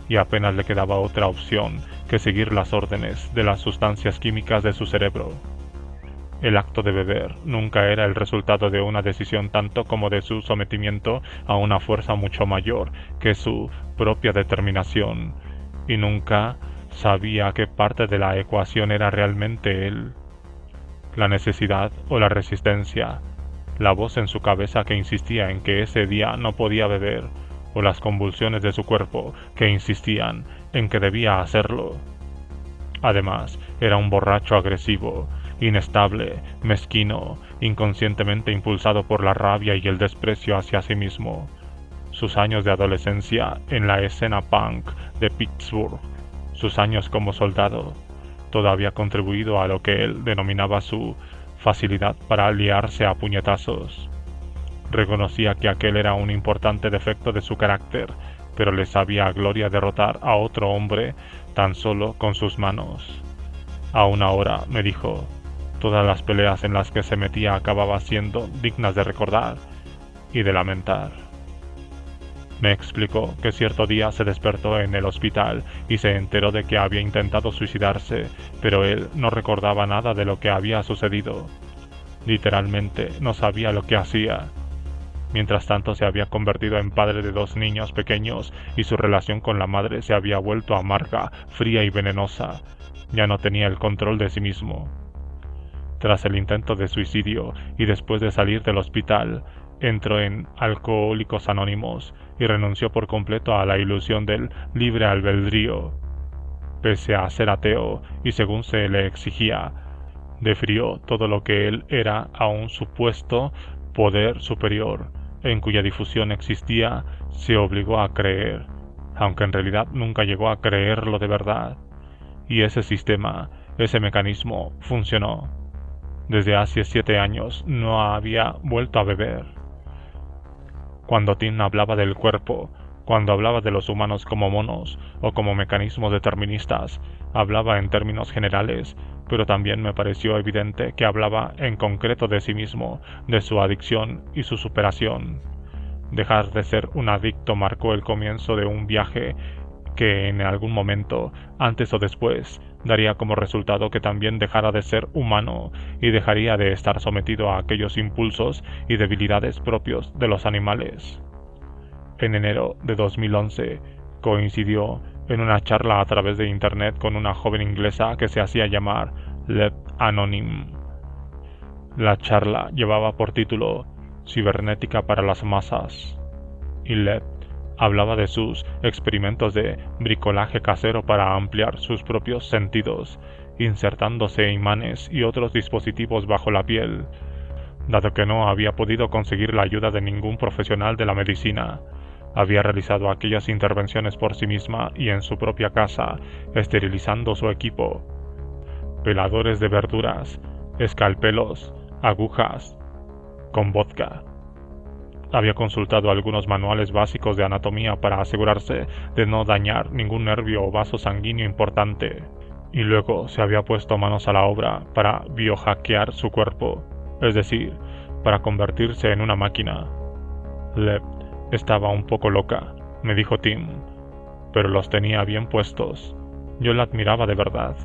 y apenas le quedaba otra opción que seguir las órdenes de las sustancias químicas de su cerebro. El acto de beber nunca era el resultado de una decisión tanto como de su sometimiento a una fuerza mucho mayor que su propia determinación, y nunca sabía qué parte de la ecuación era realmente él, la necesidad o la resistencia, la voz en su cabeza que insistía en que ese día no podía beber, o las convulsiones de su cuerpo que insistían en que debía hacerlo. Además, era un borracho agresivo, inestable, mezquino, inconscientemente impulsado por la rabia y el desprecio hacia sí mismo. Sus años de adolescencia en la escena punk de Pittsburgh, sus años como soldado, todo había contribuido a lo que él denominaba su facilidad para liarse a puñetazos. Reconocía que aquel era un importante defecto de su carácter, pero le sabía a gloria derrotar a otro hombre tan solo con sus manos. Aún ahora, me dijo, todas las peleas en las que se metía acababan siendo dignas de recordar y de lamentar. Me explicó que cierto día se despertó en el hospital y se enteró de que había intentado suicidarse, pero él no recordaba nada de lo que había sucedido. Literalmente no sabía lo que hacía. Mientras tanto se había convertido en padre de 2 niños pequeños y su relación con la madre se había vuelto amarga, fría y venenosa. Ya no tenía el control de sí mismo. Tras el intento de suicidio y después de salir del hospital, entró en Alcohólicos Anónimos y renunció por completo a la ilusión del libre albedrío. Pese a ser ateo y según se le exigía, defrió todo lo que él era a un supuesto poder superior, en cuya difusión existía, se obligó a creer, aunque en realidad nunca llegó a creerlo de verdad. Y ese sistema, ese mecanismo, funcionó. Desde hace 7 años no había vuelto a beber. Cuando Tim hablaba del cuerpo, cuando hablaba de los humanos como monos o como mecanismos deterministas, hablaba en términos generales, pero también me pareció evidente que hablaba en concreto de sí mismo, de su adicción y su superación. Dejar de ser un adicto marcó el comienzo de un viaje que en algún momento, antes o después, daría como resultado que también dejara de ser humano y dejaría de estar sometido a aquellos impulsos y debilidades propios de los animales. En enero de 2011 coincidió en una charla a través de internet con una joven inglesa que se hacía llamar Lev Anonym. La charla llevaba por título Cibernética para las masas, y Lev hablaba de sus experimentos de bricolaje casero para ampliar sus propios sentidos, insertándose imanes y otros dispositivos bajo la piel, dado que no había podido conseguir la ayuda de ningún profesional de la medicina. Había realizado aquellas intervenciones por sí misma y en su propia casa, esterilizando su equipo. Peladores de verduras, escalpelos, agujas, con vodka. Había consultado algunos manuales básicos de anatomía para asegurarse de no dañar ningún nervio o vaso sanguíneo importante, y luego se había puesto manos a la obra para biohackear su cuerpo, es decir, para convertirse en una máquina. Lev estaba un poco loca, me dijo Tim, pero los tenía bien puestos. Yo la admiraba de verdad.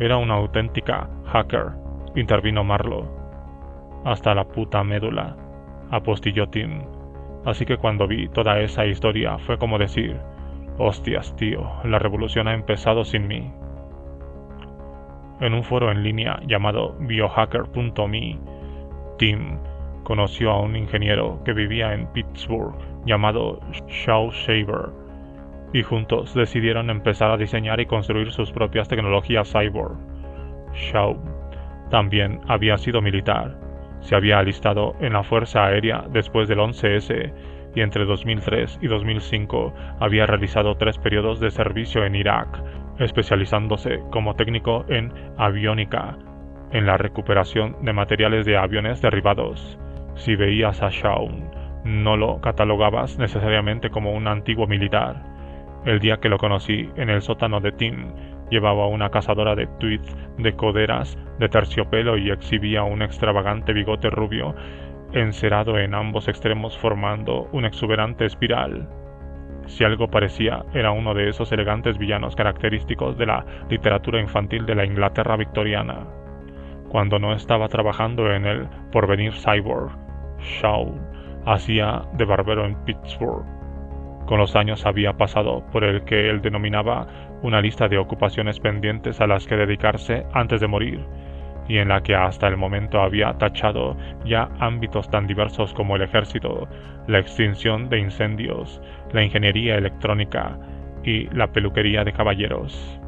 Era una auténtica hacker, intervino Marlo. Hasta la puta médula, apostilló Tim. Así que cuando vi toda esa historia fue como decir, hostias tío, la revolución ha empezado sin mí. En un foro en línea llamado biohacker.me, Tim conoció a un ingeniero que vivía en Pittsburgh llamado Shaw Shaver, y juntos decidieron empezar a diseñar y construir sus propias tecnologías cyborg. Shaw también había sido militar, se había alistado en la Fuerza Aérea después del 11S y entre 2003 y 2005 había realizado 3 periodos de servicio en Irak, especializándose como técnico en aviónica, en la recuperación de materiales de aviones derribados. Si veías a Shaun, no lo catalogabas necesariamente como un antiguo militar. El día que lo conocí en el sótano de Tim, llevaba una cazadora de tweeds de coderas de terciopelo y exhibía un extravagante bigote rubio encerado en ambos extremos formando una exuberante espiral. Si algo parecía, era uno de esos elegantes villanos característicos de la literatura infantil de la Inglaterra victoriana. Cuando no estaba trabajando en el porvenir cyborg, Shaw hacía de barbero en Pittsburgh. Con los años había pasado por el que él denominaba una lista de ocupaciones pendientes a las que dedicarse antes de morir, y en la que hasta el momento había tachado ya ámbitos tan diversos como el ejército, la extinción de incendios, la ingeniería electrónica y la peluquería de caballeros.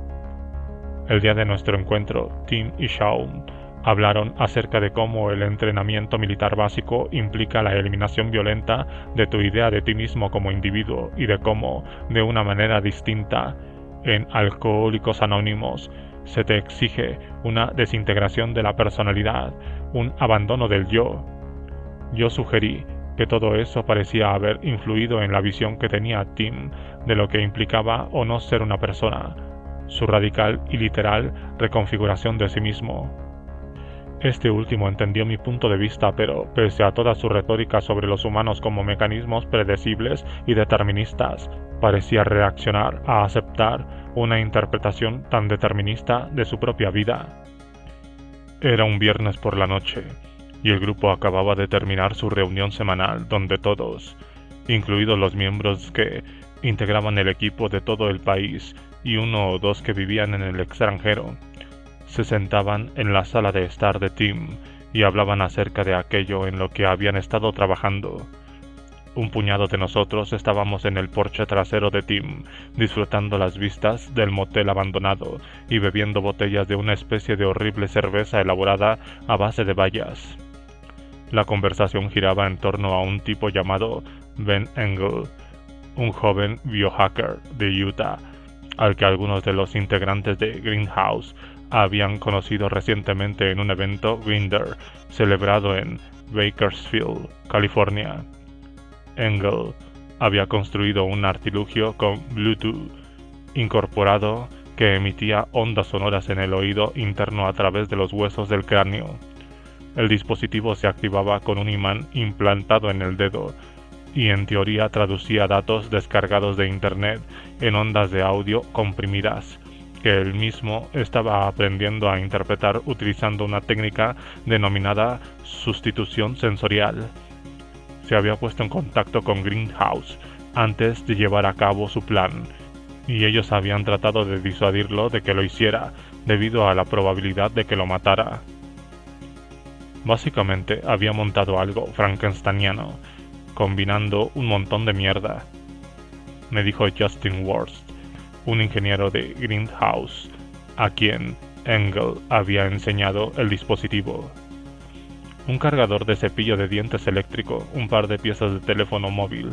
El día de nuestro encuentro, Tim y Shawn hablaron acerca de cómo el entrenamiento militar básico implica la eliminación violenta de tu idea de ti mismo como individuo y de cómo, de una manera distinta, en Alcohólicos Anónimos, se te exige una desintegración de la personalidad, un abandono del yo. Yo sugerí que todo eso parecía haber influido en la visión que tenía Tim de lo que implicaba o no ser una persona, su radical y literal reconfiguración de sí mismo. Este último entendió mi punto de vista, pero pese a toda su retórica sobre los humanos como mecanismos predecibles y deterministas, parecía reaccionar a aceptar una interpretación tan determinista de su propia vida. Era un viernes por la noche, y el grupo acababa de terminar su reunión semanal donde todos, incluidos los miembros que integraban el equipo de todo el país y uno o dos que vivían en el extranjero, se sentaban en la sala de estar de Tim y hablaban acerca de aquello en lo que habían estado trabajando. Un puñado de nosotros estábamos en el porche trasero de Tim, disfrutando las vistas del motel abandonado y bebiendo botellas de una especie de horrible cerveza elaborada a base de bayas. La conversación giraba en torno a un tipo llamado Ben Engel, un joven biohacker de Utah, al que algunos de los integrantes de Greenhouse habían conocido recientemente en un evento Grindr celebrado en Bakersfield, California. Engel había construido un artilugio con Bluetooth incorporado que emitía ondas sonoras en el oído interno a través de los huesos del cráneo. El dispositivo se activaba con un imán implantado en el dedo y en teoría traducía datos descargados de Internet en ondas de audio comprimidas, que él mismo estaba aprendiendo a interpretar utilizando una técnica denominada sustitución sensorial. Se había puesto en contacto con Greenhouse antes de llevar a cabo su plan, y ellos habían tratado de disuadirlo de que lo hiciera, debido a la probabilidad de que lo matara. Básicamente había montado algo frankensteiniano, combinando un montón de mierda, me dijo Justin Worst, un ingeniero de Greenhouse, a quien Engel había enseñado el dispositivo. Un cargador de cepillo de dientes eléctrico, un par de piezas de teléfono móvil.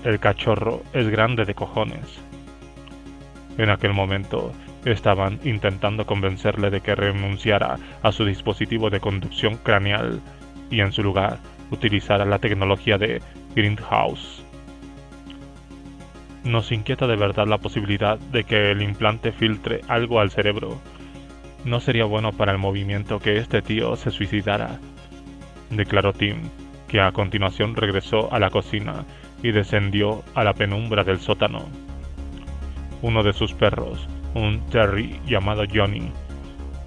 El cachorro es grande de cojones. En aquel momento estaban intentando convencerle de que renunciara a su dispositivo de conducción craneal y en su lugar utilizara la tecnología de Greenhouse. Nos inquieta de verdad la posibilidad de que el implante filtre algo al cerebro. No sería bueno para el movimiento que este tío se suicidara, declaró Tim, que a continuación regresó a la cocina y descendió a la penumbra del sótano. Uno de sus perros, un terrier llamado Johnny,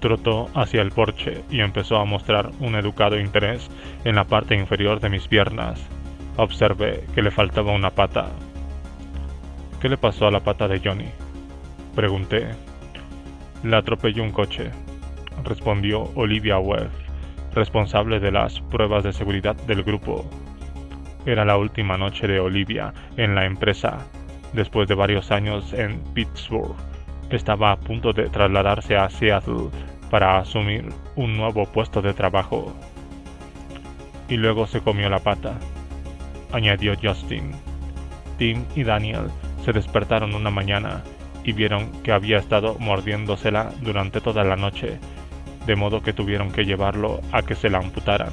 trotó hacia el porche y empezó a mostrar un educado interés en la parte inferior de mis piernas. Observé que le faltaba una pata. ¿Qué le pasó a la pata de Johnny?, pregunté. La atropelló un coche, respondió Olivia Webb, responsable de las pruebas de seguridad del grupo. Era la última noche de Olivia en la empresa. Después de varios años en Pittsburgh, estaba a punto de trasladarse a Seattle para asumir un nuevo puesto de trabajo. Y luego se comió la pata, añadió Justin. Tim y Daniel se despertaron una mañana y vieron que había estado mordiéndosela durante toda la noche, de modo que tuvieron que llevarlo a que se la amputaran.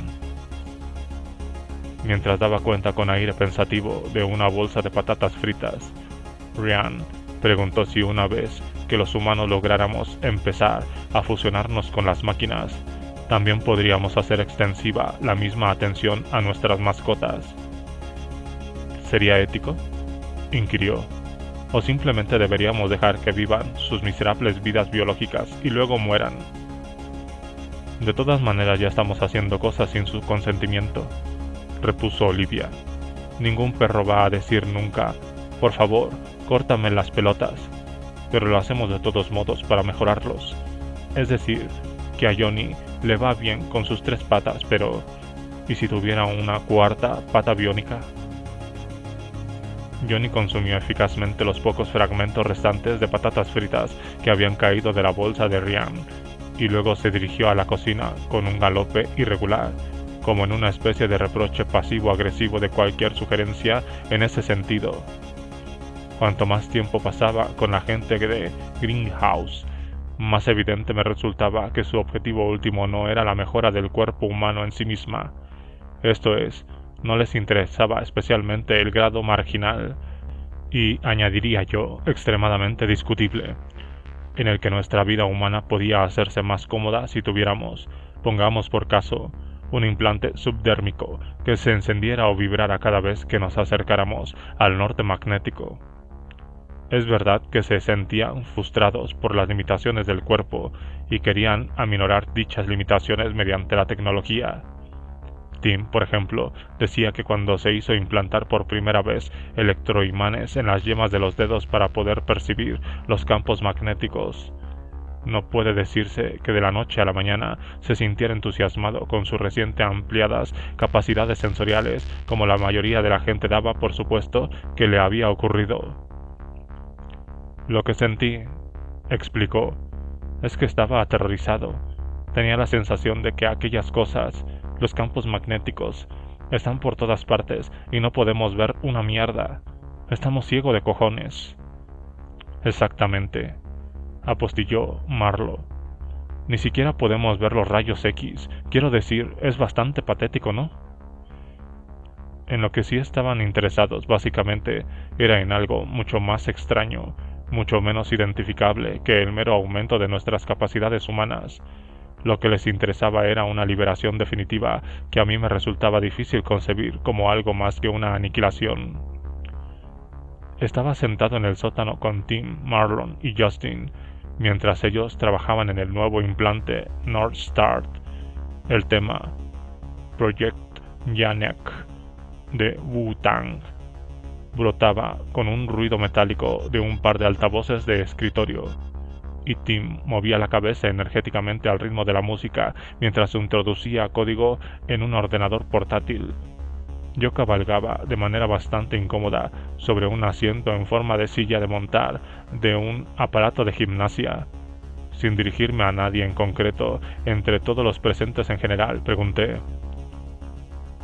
Mientras daba cuenta con aire pensativo de una bolsa de patatas fritas, Ryan preguntó si una vez que los humanos lográramos empezar a fusionarnos con las máquinas, también podríamos hacer extensiva la misma atención a nuestras mascotas. ¿Sería ético? inquirió. ¿O simplemente deberíamos dejar que vivan sus miserables vidas biológicas y luego mueran? De todas maneras ya estamos haciendo cosas sin su consentimiento, repuso Olivia. Ningún perro va a decir nunca, por favor, córtame las pelotas, pero lo hacemos de todos modos para mejorarlos. Es decir, que a Johnny le va bien con sus 3 patas, pero ¿y si tuviera una 4ª pata biónica? Johnny consumió eficazmente los pocos fragmentos restantes de patatas fritas que habían caído de la bolsa de Ryan, y luego se dirigió a la cocina con un galope irregular, como en una especie de reproche pasivo-agresivo de cualquier sugerencia en ese sentido. Cuanto más tiempo pasaba con la gente de Greenhouse, más evidente me resultaba que su objetivo último no era la mejora del cuerpo humano en sí misma. Esto es, no les interesaba especialmente el grado marginal, y añadiría yo, extremadamente discutible, en el que nuestra vida humana podía hacerse más cómoda si tuviéramos, pongamos por caso, un implante subdérmico que se encendiera o vibrara cada vez que nos acercáramos al norte magnético. Es verdad que se sentían frustrados por las limitaciones del cuerpo y querían aminorar dichas limitaciones mediante la tecnología. Tim, por ejemplo, decía que cuando se hizo implantar por primera vez electroimanes en las yemas de los dedos para poder percibir los campos magnéticos, no puede decirse que de la noche a la mañana se sintiera entusiasmado con sus reciente ampliadas capacidades sensoriales, como la mayoría de la gente daba por supuesto que le había ocurrido. Lo que sentí, explicó, es que estaba aterrorizado. Tenía la sensación de que aquellas cosas, los campos magnéticos, están por todas partes y no podemos ver una mierda. Estamos ciegos de cojones. Exactamente, apostilló Marlowe. Ni siquiera podemos ver los rayos X. Quiero decir, es bastante patético, ¿no? En lo que sí estaban interesados, básicamente, era en algo mucho más extraño, mucho menos identificable que el mero aumento de nuestras capacidades humanas. Lo que les interesaba era una liberación definitiva que a mí me resultaba difícil concebir como algo más que una aniquilación. Estaba sentado en el sótano con Tim, Marlon y Justin, mientras ellos trabajaban en el nuevo implante North Star. El tema Project Yanek de Wu-Tang brotaba con un ruido metálico de un par de altavoces de escritorio, y Tim movía la cabeza energéticamente al ritmo de la música mientras introducía código en un ordenador portátil. Yo cabalgaba de manera bastante incómoda sobre un asiento en forma de silla de montar de un aparato de gimnasia. Sin dirigirme a nadie en concreto, entre todos los presentes en general, pregunté: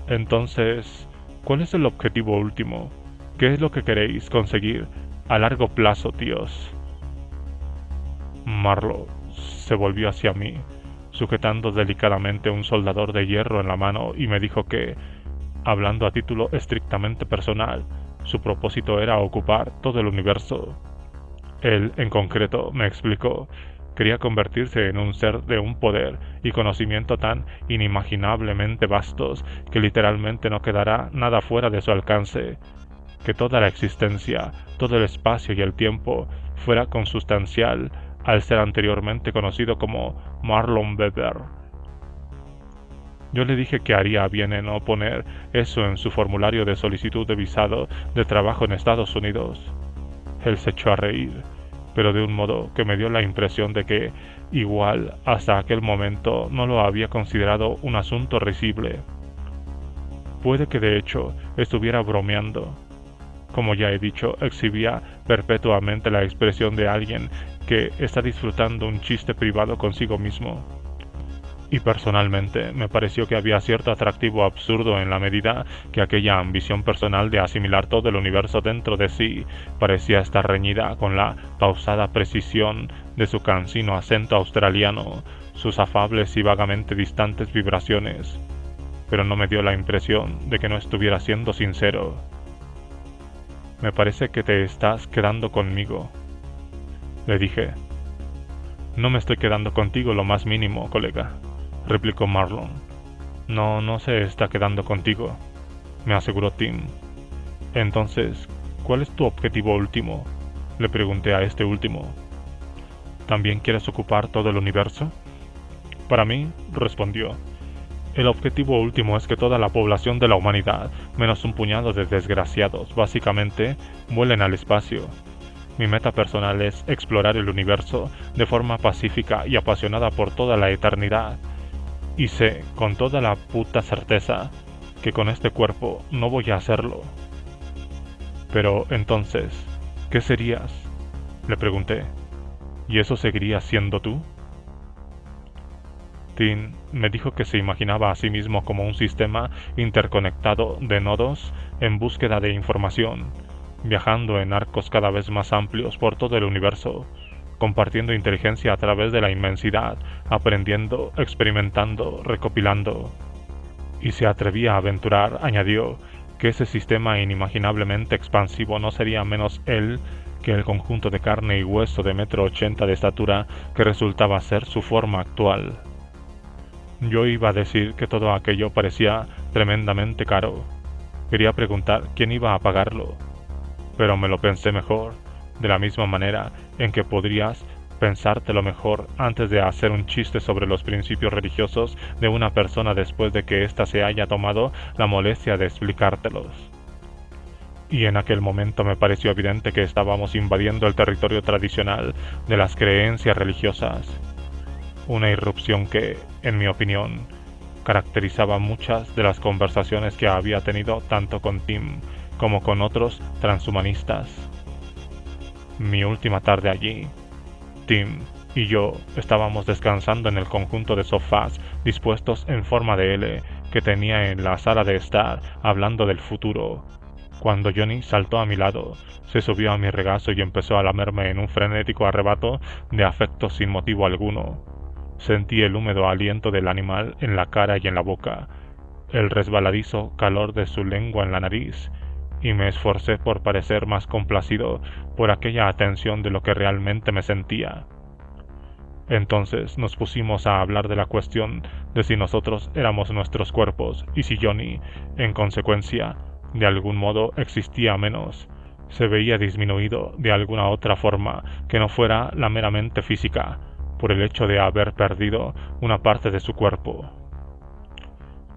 Entonces, ¿cuál es el objetivo último? ¿Qué es lo que queréis conseguir a largo plazo, tíos? Marlowe se volvió hacia mí, sujetando delicadamente un soldador de hierro en la mano, y me dijo que, hablando a título estrictamente personal, su propósito era ocupar todo el universo. Él, en concreto, me explicó, quería convertirse en un ser de un poder y conocimiento tan inimaginablemente vastos que literalmente no quedará nada fuera de su alcance, que toda la existencia, todo el espacio y el tiempo fuera consustancial al ser anteriormente conocido como Marlon Weber. Yo le dije que haría bien en no poner eso en su formulario de solicitud de visado de trabajo en Estados Unidos. Él se echó a reír, pero de un modo que me dio la impresión de que, igual, hasta aquel momento no lo había considerado un asunto risible. Puede que de hecho estuviera bromeando. Como ya he dicho, exhibía perpetuamente la expresión de alguien que está disfrutando un chiste privado consigo mismo. Y personalmente me pareció que había cierto atractivo absurdo en la medida que aquella ambición personal de asimilar todo el universo dentro de sí parecía estar reñida con la pausada precisión de su cansino acento australiano, sus afables y vagamente distantes vibraciones, pero no me dio la impresión de que no estuviera siendo sincero. Me parece que te estás quedando conmigo, le dije. No me estoy quedando contigo lo más mínimo, colega, replicó Marlon. No se está quedando contigo, me aseguró Tim. Entonces, ¿Cuál es tu objetivo último? Le pregunté a este último. ¿También quieres ocupar todo el universo? Para mí, respondió, el objetivo último es que toda la población de la humanidad, menos un puñado de desgraciados, básicamente, vuelen al espacio. Mi meta personal es explorar el universo de forma pacífica y apasionada por toda la eternidad. Y sé, con toda la puta certeza, que con este cuerpo no voy a hacerlo. Pero entonces, ¿qué serías? Le pregunté. ¿Y eso seguirías siendo tú? Tim me dijo que se imaginaba a sí mismo como un sistema interconectado de nodos en búsqueda de información, viajando en arcos cada vez más amplios por todo el universo, compartiendo inteligencia a través de la inmensidad, aprendiendo, experimentando, recopilando. Y se atrevía a aventurar, añadió, que ese sistema inimaginablemente expansivo no sería menos él que el conjunto de carne y hueso de 1,80 m de estatura que resultaba ser su forma actual. Yo iba a decir que todo aquello parecía tremendamente caro. Quería preguntar quién iba a pagarlo, pero me lo pensé mejor, de la misma manera en que podrías pensártelo mejor antes de hacer un chiste sobre los principios religiosos de una persona después de que ésta se haya tomado la molestia de explicártelos. Y en aquel momento me pareció evidente que estábamos invadiendo el territorio tradicional de las creencias religiosas, una irrupción que, en mi opinión, caracterizaba muchas de las conversaciones que había tenido tanto con Tim como con otros transhumanistas. Mi última tarde allí, Tim y yo estábamos descansando en el conjunto de sofás dispuestos en forma de L que tenía en la sala de estar hablando del futuro, cuando Johnny saltó a mi lado, se subió a mi regazo y empezó a lamerme en un frenético arrebato de afecto sin motivo alguno. Sentí el húmedo aliento del animal en la cara y en la boca, el resbaladizo calor de su lengua en la nariz, y me esforcé por parecer más complacido por aquella atención de lo que realmente me sentía. Entonces nos pusimos a hablar de la cuestión de si nosotros éramos nuestros cuerpos y si Johnny, en consecuencia, de algún modo existía menos, se veía disminuido de alguna otra forma que no fuera la meramente física, por el hecho de haber perdido una parte de su cuerpo.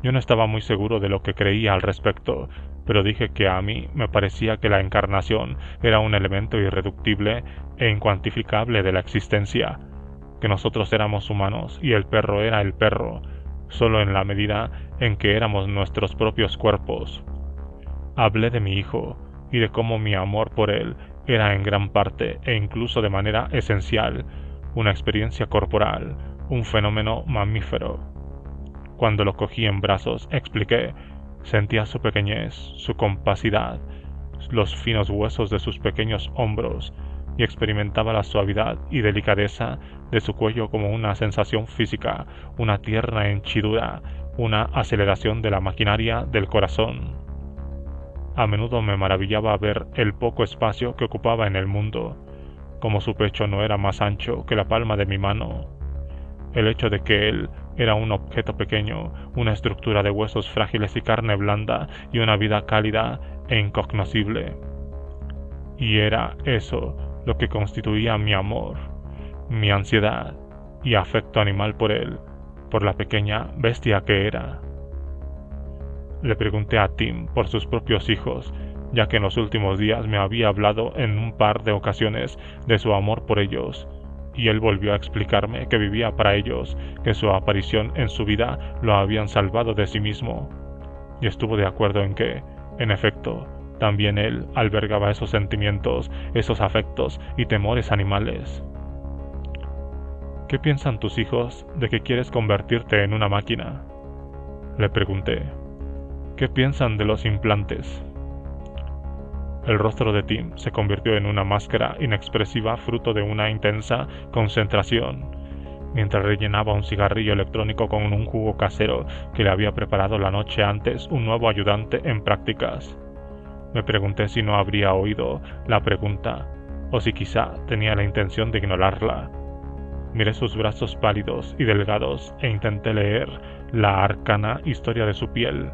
Yo no estaba muy seguro de lo que creía al respecto, pero dije que a mí me parecía que la encarnación era un elemento irreductible e incuantificable de la existencia, que nosotros éramos humanos y el perro era el perro, solo en la medida en que éramos nuestros propios cuerpos. Hablé de mi hijo y de cómo mi amor por él era en gran parte e incluso de manera esencial una experiencia corporal, un fenómeno mamífero. Cuando lo cogí en brazos, expliqué, sentía su pequeñez, su compacidad, los finos huesos de sus pequeños hombros, y experimentaba la suavidad y delicadeza de su cuello como una sensación física, una tierna henchidura, una aceleración de la maquinaria del corazón. A menudo me maravillaba ver el poco espacio que ocupaba en el mundo, como su pecho no era más ancho que la palma de mi mano. El hecho de que él era un objeto pequeño, una estructura de huesos frágiles y carne blanda y una vida cálida e incognoscible. Y era eso lo que constituía mi amor, mi ansiedad y afecto animal por él, por la pequeña bestia que era. Le pregunté a Tim por sus propios hijos, ya que en los últimos días me había hablado en un par de ocasiones de su amor por ellos, y él volvió a explicarme que vivía para ellos, que su aparición en su vida lo habían salvado de sí mismo, y estuvo de acuerdo en que, en efecto, también él albergaba esos sentimientos, esos afectos y temores animales. ¿Qué piensan tus hijos de que quieres convertirte en una máquina?, le pregunté. ¿Qué piensan de los implantes? El rostro de Tim se convirtió en una máscara inexpresiva fruto de una intensa concentración, mientras rellenaba un cigarrillo electrónico con un jugo casero que le había preparado la noche antes un nuevo ayudante en prácticas. Me pregunté si no habría oído la pregunta, o si quizá tenía la intención de ignorarla. Miré sus brazos pálidos y delgados e intenté leer la arcana historia de su piel.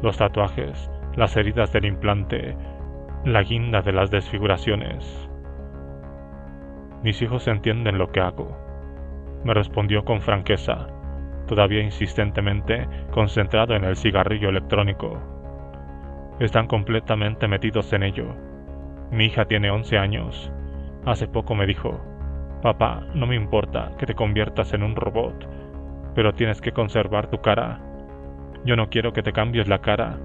Los tatuajes, las heridas del implante, la guinda de las desfiguraciones. Mis hijos entienden lo que hago, me respondió con franqueza, todavía insistentemente concentrado en el cigarrillo electrónico. Están completamente metidos en ello. Mi hija tiene 11 años. Hace poco me dijo: papá, no me importa que te conviertas en un robot, pero tienes que conservar tu cara. Yo no quiero que te cambies la cara.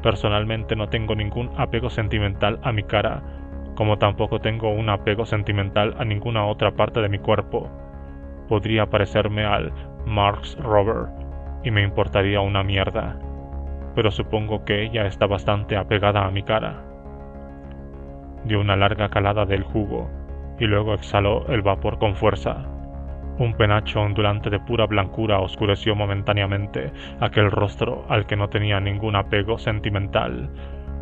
Personalmente no tengo ningún apego sentimental a mi cara, como tampoco tengo un apego sentimental a ninguna otra parte de mi cuerpo. Podría parecerme al Marx Rover y me importaría una mierda, pero supongo que ella está bastante apegada a mi cara. Dio una larga calada del jugo y luego exhaló el vapor con fuerza. Un penacho ondulante de pura blancura oscureció momentáneamente aquel rostro al que no tenía ningún apego sentimental,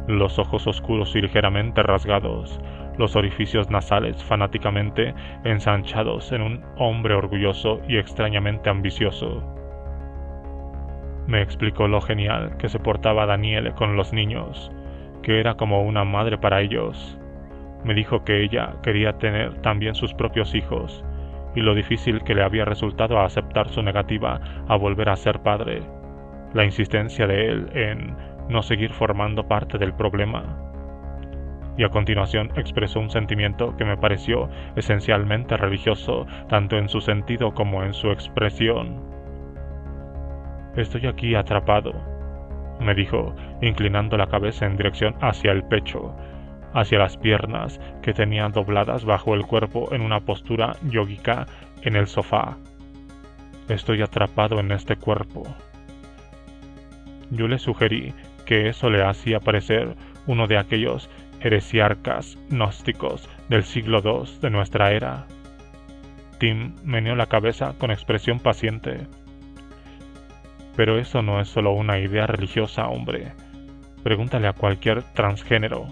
los ojos oscuros y ligeramente rasgados, los orificios nasales fanáticamente ensanchados en un hombre orgulloso y extrañamente ambicioso. Me explicó lo genial que se portaba Daniel con los niños, que era como una madre para ellos. Me dijo que ella quería tener también sus propios hijos, y lo difícil que le había resultado a aceptar su negativa a volver a ser padre, la insistencia de él en no seguir formando parte del problema. Y a continuación expresó un sentimiento que me pareció esencialmente religioso, tanto en su sentido como en su expresión. Estoy aquí atrapado, me dijo, inclinando la cabeza en dirección hacia el pecho, hacia las piernas que tenía dobladas bajo el cuerpo en una postura yógica en el sofá. Estoy atrapado en este cuerpo. Yo le sugerí que eso le hacía parecer uno de aquellos heresiarcas gnósticos del siglo II de nuestra era. Tim meneó la cabeza con expresión paciente. Pero eso no es solo una idea religiosa, hombre. Pregúntale a cualquier transgénero.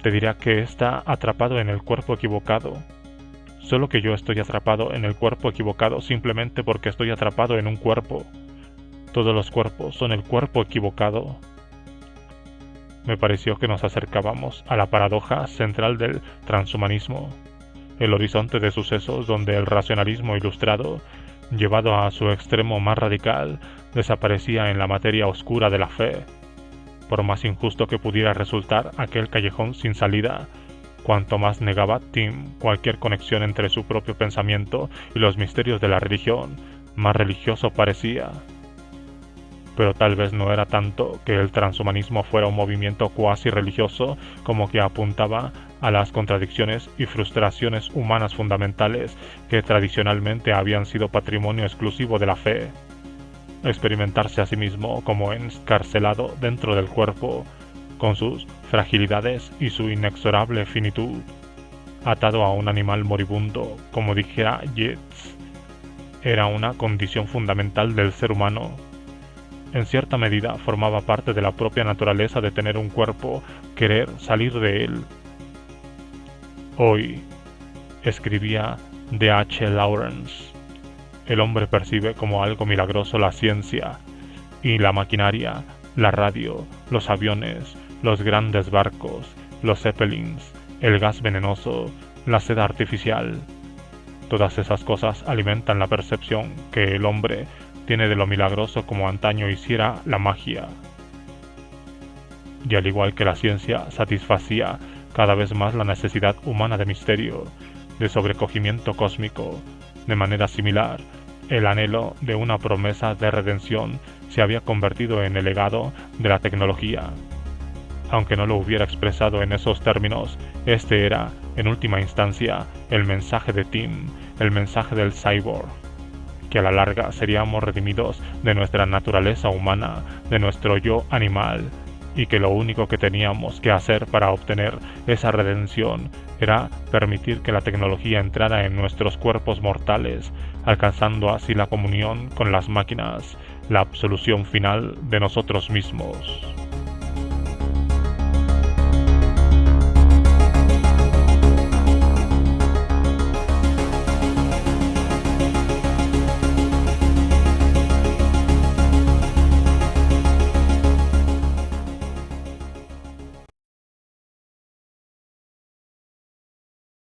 Te dirá que está atrapado en el cuerpo equivocado. Solo que yo estoy atrapado en el cuerpo equivocado simplemente porque estoy atrapado en un cuerpo. Todos los cuerpos son el cuerpo equivocado. Me pareció que nos acercábamos a la paradoja central del transhumanismo, el horizonte de sucesos donde el racionalismo ilustrado, llevado a su extremo más radical, desaparecía en la materia oscura de la fe. Por más injusto que pudiera resultar aquel callejón sin salida, cuanto más negaba Tim cualquier conexión entre su propio pensamiento y los misterios de la religión, más religioso parecía. Pero tal vez no era tanto que el transhumanismo fuera un movimiento cuasi religioso como que apuntaba a las contradicciones y frustraciones humanas fundamentales que tradicionalmente habían sido patrimonio exclusivo de la fe. Experimentarse a sí mismo como encarcelado dentro del cuerpo, con sus fragilidades y su inexorable finitud, atado a un animal moribundo, como dijera Yeats, era una condición fundamental del ser humano. En cierta medida formaba parte de la propia naturaleza de tener un cuerpo, querer salir de él. Hoy, escribía D. H. Lawrence, el hombre percibe como algo milagroso la ciencia y la maquinaria, la radio, los aviones, los grandes barcos, los zeppelins, el gas venenoso, la seda artificial. Todas esas cosas alimentan la percepción que el hombre tiene de lo milagroso como antaño hiciera la magia. Y al igual que la ciencia satisfacía cada vez más la necesidad humana de misterio, de sobrecogimiento cósmico, de manera similar, el anhelo de una promesa de redención se había convertido en el legado de la tecnología. Aunque no lo hubiera expresado en esos términos, este era, en última instancia, el mensaje de Tim, el mensaje del cyborg, que a la larga seríamos redimidos de nuestra naturaleza humana, de nuestro yo animal, y que lo único que teníamos que hacer para obtener esa redención era permitir que la tecnología entrara en nuestros cuerpos mortales, alcanzando así la comunión con las máquinas, la absolución final de nosotros mismos.